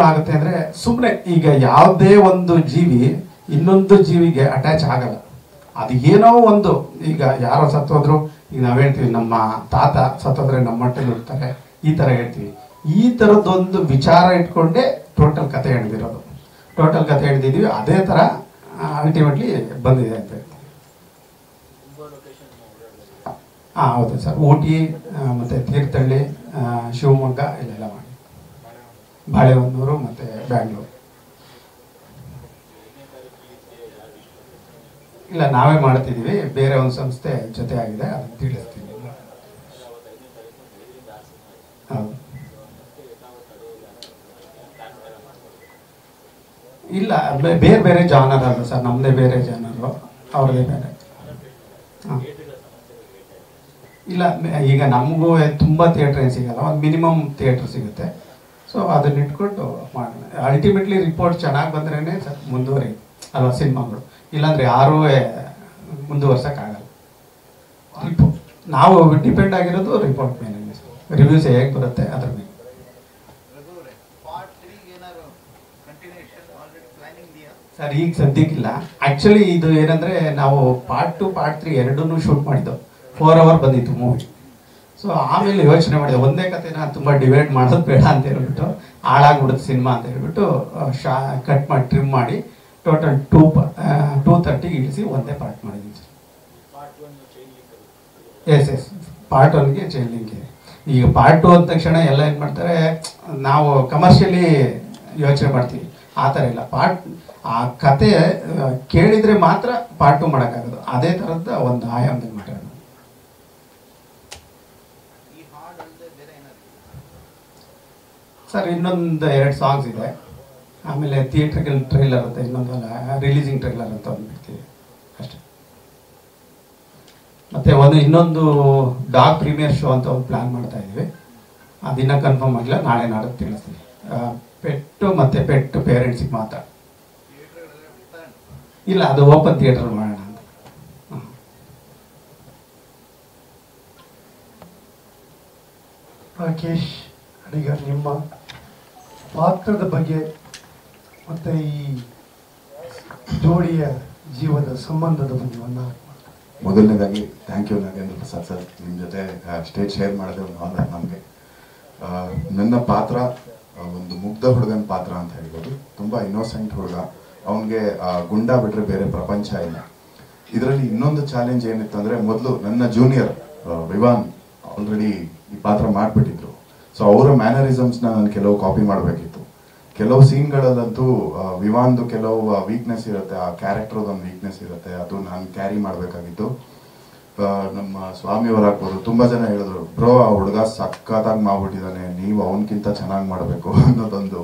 ಆಗುತ್ತೆ ಅಂದರೆ ಸುಮ್ಮನೆ ಈಗ ಯಾವುದೇ ಒಂದು ಜೀವಿ ಇನ್ನೊಂದು ಜೀವಿಗೆ ಅಟ್ಯಾಚ್ ಆಗಲ್ಲ. ಅದು ಏನೋ ಒಂದು, ಈಗ ಯಾರೋ ಸತ್ತೋದ್ರು, ಈಗ ನಾವು ಹೇಳ್ತೀವಿ ನಮ್ಮ ತಾತ ಸತ್ತೋದ್ರೆ ನಮ್ಮ ಹೊಟ್ಟೆಲಿ ಹುಡ್ತಾರೆ, ಈ ಥರ ಹೇಳ್ತೀವಿ. ಈ ಥರದ್ದೊಂದು ವಿಚಾರ ಇಟ್ಕೊಂಡೇ ಟೋಟಲ್ ಕತೆ ಹಿಡಿದಿದ್ದೀವಿ. ಅದೇ ಥರ ಅಲ್ಟಿಮೇಟ್ಲಿ ಬಂದಿದೆ ಅಂತ ಹೇಳ್ತೀವಿ. ಹೌದು ಸರ್, ಊಟಿ ಮತ್ತು ತೀರ್ಥಹಳ್ಳಿ, ಶಿವಮೊಗ್ಗ ಇಲ್ಲೆಲ್ಲ ಮಾಡಿ, ಬಾಳೆಹೊನ್ನೂರು ಮತ್ತು ಬ್ಯಾಂಗ್ಳೂರು. ಇಲ್ಲ, ನಾವೇ ಮಾಡ್ತಿದ್ದೀವಿ, ಬೇರೆ ಒಂದು ಸಂಸ್ಥೆ ಜೊತೆ ಆಗಿದೆ, ಅದನ್ನು ತಿಳಿಸ್ತೀವಿ. ಹೌದು, ಇಲ್ಲ ಬೇರೆ ಜಾನರ್ ಅಲ್ಲ ಸರ್, ನಮ್ಮದೇ ಬೇರೆ ಜಾನರು, ಅವ್ರದ್ದೇ ಬೇರೆ. ಹಾಂ, ಇಲ್ಲ ಈಗ ನಮಗೂ ತುಂಬ ಥಿಯೇಟ್ರ್ ಏನು ಸಿಗಲ್ಲ, ಒಂದು ಮಿನಿಮಮ್ ಥಿಯೇಟ್ರ್ ಸಿಗುತ್ತೆ. ಸೊ ಅದನ್ನ ಇಟ್ಕೊಂಡು ಮಾಡೋಣ. ಅಲ್ಟಿಮೇಟ್ಲಿ ರಿಪೋರ್ಟ್ ಚೆನ್ನಾಗಿ ಬಂದ್ರೇ ಸರ್ ಮುಂದುವರಿ ಅಲ್ವಾ ಸಿನಿಮಾಗಳು, ಇಲ್ಲಾಂದ್ರೆ ಯಾರೂ ಮುಂದುವರ್ಸೋಕ್ಕಾಗಲ್ಲ. ನಾವು ಡಿಪೆಂಡ್ ಆಗಿರೋದು ರಿಪೋರ್ಟ್ ಮೇಲೆ, ರಿವ್ಯೂಸ್ ಹೇಗೆ ಬರುತ್ತೆ ಅದ್ರ ಮೇಲೆ. ಸರ್ ಈಗ ಸದ್ಯಕ್ಕಿಲ್ಲ. ಆ್ಯಕ್ಚುಲಿ ಇದು ಏನಂದರೆ ನಾವು ಪಾರ್ಟ್ 2 ಪಾರ್ಟ್ 3 ಎರಡನ್ನೂ ಶೂಟ್ ಮಾಡಿದ್ದು, 4 hour ಬಂದಿತ್ತು ಮೂವಿ. ಸೊ ಆಮೇಲೆ ಯೋಚನೆ ಮಾಡಿದೆ, ಒಂದೇ ಕಥೆನ ತುಂಬ ಡಿವೈಡ್ ಮಾಡೋದು ಬೇಡ ಅಂತ ಹೇಳ್ಬಿಟ್ಟು, ಹಾಳಾಗ್ಬಿಡುತ್ತೆ ಸಿನಿಮಾ ಅಂತ ಹೇಳ್ಬಿಟ್ಟು ಕಟ್ ಮಾಡಿ ಟ್ರಿಮ್ ಮಾಡಿ ಟೋಟಲ್ 2:30 ಇಳಿಸಿ ಒಂದೇ ಪಾರ್ಟ್ ಮಾಡಿದ್ದೀನಿ ಸರ್. ಎಸ್ ಪಾರ್ಟ್ 1ಗೆ ಚೈನ್ ಲಿಂಕ್ ಇದೆ. ಈಗ ಪಾರ್ಟ್ 2 ಅಂದ ತಕ್ಷಣ ಎಲ್ಲ ಏನು ಮಾಡ್ತಾರೆ, ನಾವು ಕಮರ್ಷಿಯಲಿ ಯೋಚನೆ ಮಾಡ್ತೀವಿ, ಆ ಥರ ಇಲ್ಲ. ಆ ಕತೆ ಕೇಳಿದರೆ ಮಾತ್ರ ಪಾರ್ಟ್ 2 ಮಾಡೋಕ್ಕಾಗೋದು, ಅದೇ ಥರದ ಒಂದು ಆಯಾಮದಲ್ಲಿ ಮಾಡೋದು. ಸರ್ ಇನ್ನೊಂದು 2 ಸಾಂಗ್ಸ್ ಇದೆ, ಆಮೇಲೆ ಥಿಯೇಟ್ರಿಕಲ್ ಟ್ರೈಲರ್ ಅಂತ ಇನ್ನೊಂದಲ್ಲ, ರಿಲೀಸಿಂಗ್ ಟ್ರೈಲರ್ ಅಂತ ಒಂದು ಬಿಡ್ತೀವಿ ಅಷ್ಟೇ. ಮತ್ತು ಇನ್ನೊಂದು ಡಾಗ್ ಪ್ರೀಮಿಯರ್ ಶೋ ಅಂತ ಒಂದು ಪ್ಲ್ಯಾನ್ ಮಾಡ್ತಾ ಇದ್ದೀವಿ, ಅದಿನ್ನ ಕನ್ಫರ್ಮ್ ಆಗಿಲ್ಲ, ನಾಳೆ ನಾಡಕ್ಕೆ ತಿಳಿಸ್ತೀವಿ. ಪೆಟ್ಟು ಮತ್ತು ಪೆಟ್ಟು ಪೇರೆಂಟ್ಸಿಗೆ ಮಾತ್ರ, ಇಲ್ಲ ಅದು ಓಪನ್ ಥಿಯೇಟರ್ ಮಾಡೋಣ ಅಂತ. ರಾಕೇಶ್ ಅಡಿಗರ್, ನಿಮ್ಮ ಪಾತ್ರದ ಬಗ್ಗೆ ಮತ್ತು ಈ ಜೋಡಿಯ ಜೀವದ ಸಂಬಂಧದ ಬಗ್ಗೆ ಮೊದಲನೇದಾಗಿ thank you Nagendra Prasad sir, ನಿಮ್ಮ ಜೊತೆ ಸ್ಟೇಜ್ ಶೇರ್ ಮಾಡೋದೇ ಒಂದು ಆನರ್ ನಮಗೆ. ನನ್ನ ಪಾತ್ರ ಒಂದು ಮುಗ್ಧ ಹುಡುಗನ ಪಾತ್ರ ಅಂತ ಹೇಳ್ಬೋದು. ತುಂಬ ಇನ್ನೋಸೆಂಟ್ ಹುಡುಗ, ಅವನಿಗೆ ಗುಂಡ ಬಿಟ್ಟರೆ ಬೇರೆ ಪ್ರಪಂಚ ಇಲ್ಲ. ಇದರಲ್ಲಿ ಇನ್ನೊಂದು ಚಾಲೆಂಜ್ ಏನಿತ್ತು ಅಂದರೆ, ಮೊದಲು ನನ್ನ ಜೂನಿಯರ್ ವಿವಾನ್ ಆಲ್ರೆಡಿ ಈ ಪಾತ್ರ ಮಾಡಿಬಿಟ್ಟಿದ್ರು. ಸೊ ಅವರ ಮ್ಯಾನರಿಸಮ್ಸ್ನ ನಾನು ಕೆಲವು ಕಾಪಿ ಮಾಡಬೇಕಿತ್ತು. ಕೆಲವು ಸೀನ್ಗಳಲ್ಲಂತೂ ವಿವಾನ್ದು ಕೆಲವು ವೀಕ್ನೆಸ್ ಇರುತ್ತೆ, ಆ ಕ್ಯಾರೆಕ್ಟರ್ದು ಒಂದು ವೀಕ್ನೆಸ್ ಇರುತ್ತೆ, ಅದು ನಾನು ಕ್ಯಾರಿ ಮಾಡಬೇಕಾಗಿತ್ತು. ನಮ್ಮ ಸ್ವಾಮಿಯವರಾಗ್ಬೋದು ತುಂಬ ಜನ ಹೇಳಿದ್ರು, ಬ್ರೋ ಆ ಹುಡುಗ ಸಕ್ಕತ್ತಾಗಿ ಮಾಡ್ಬಿಟ್ಟಿದ್ದಾನೆ, ನೀವು ಅವನಕ್ಕಿಂತ ಚೆನ್ನಾಗಿ ಮಾಡಬೇಕು ಅನ್ನೋದೊಂದು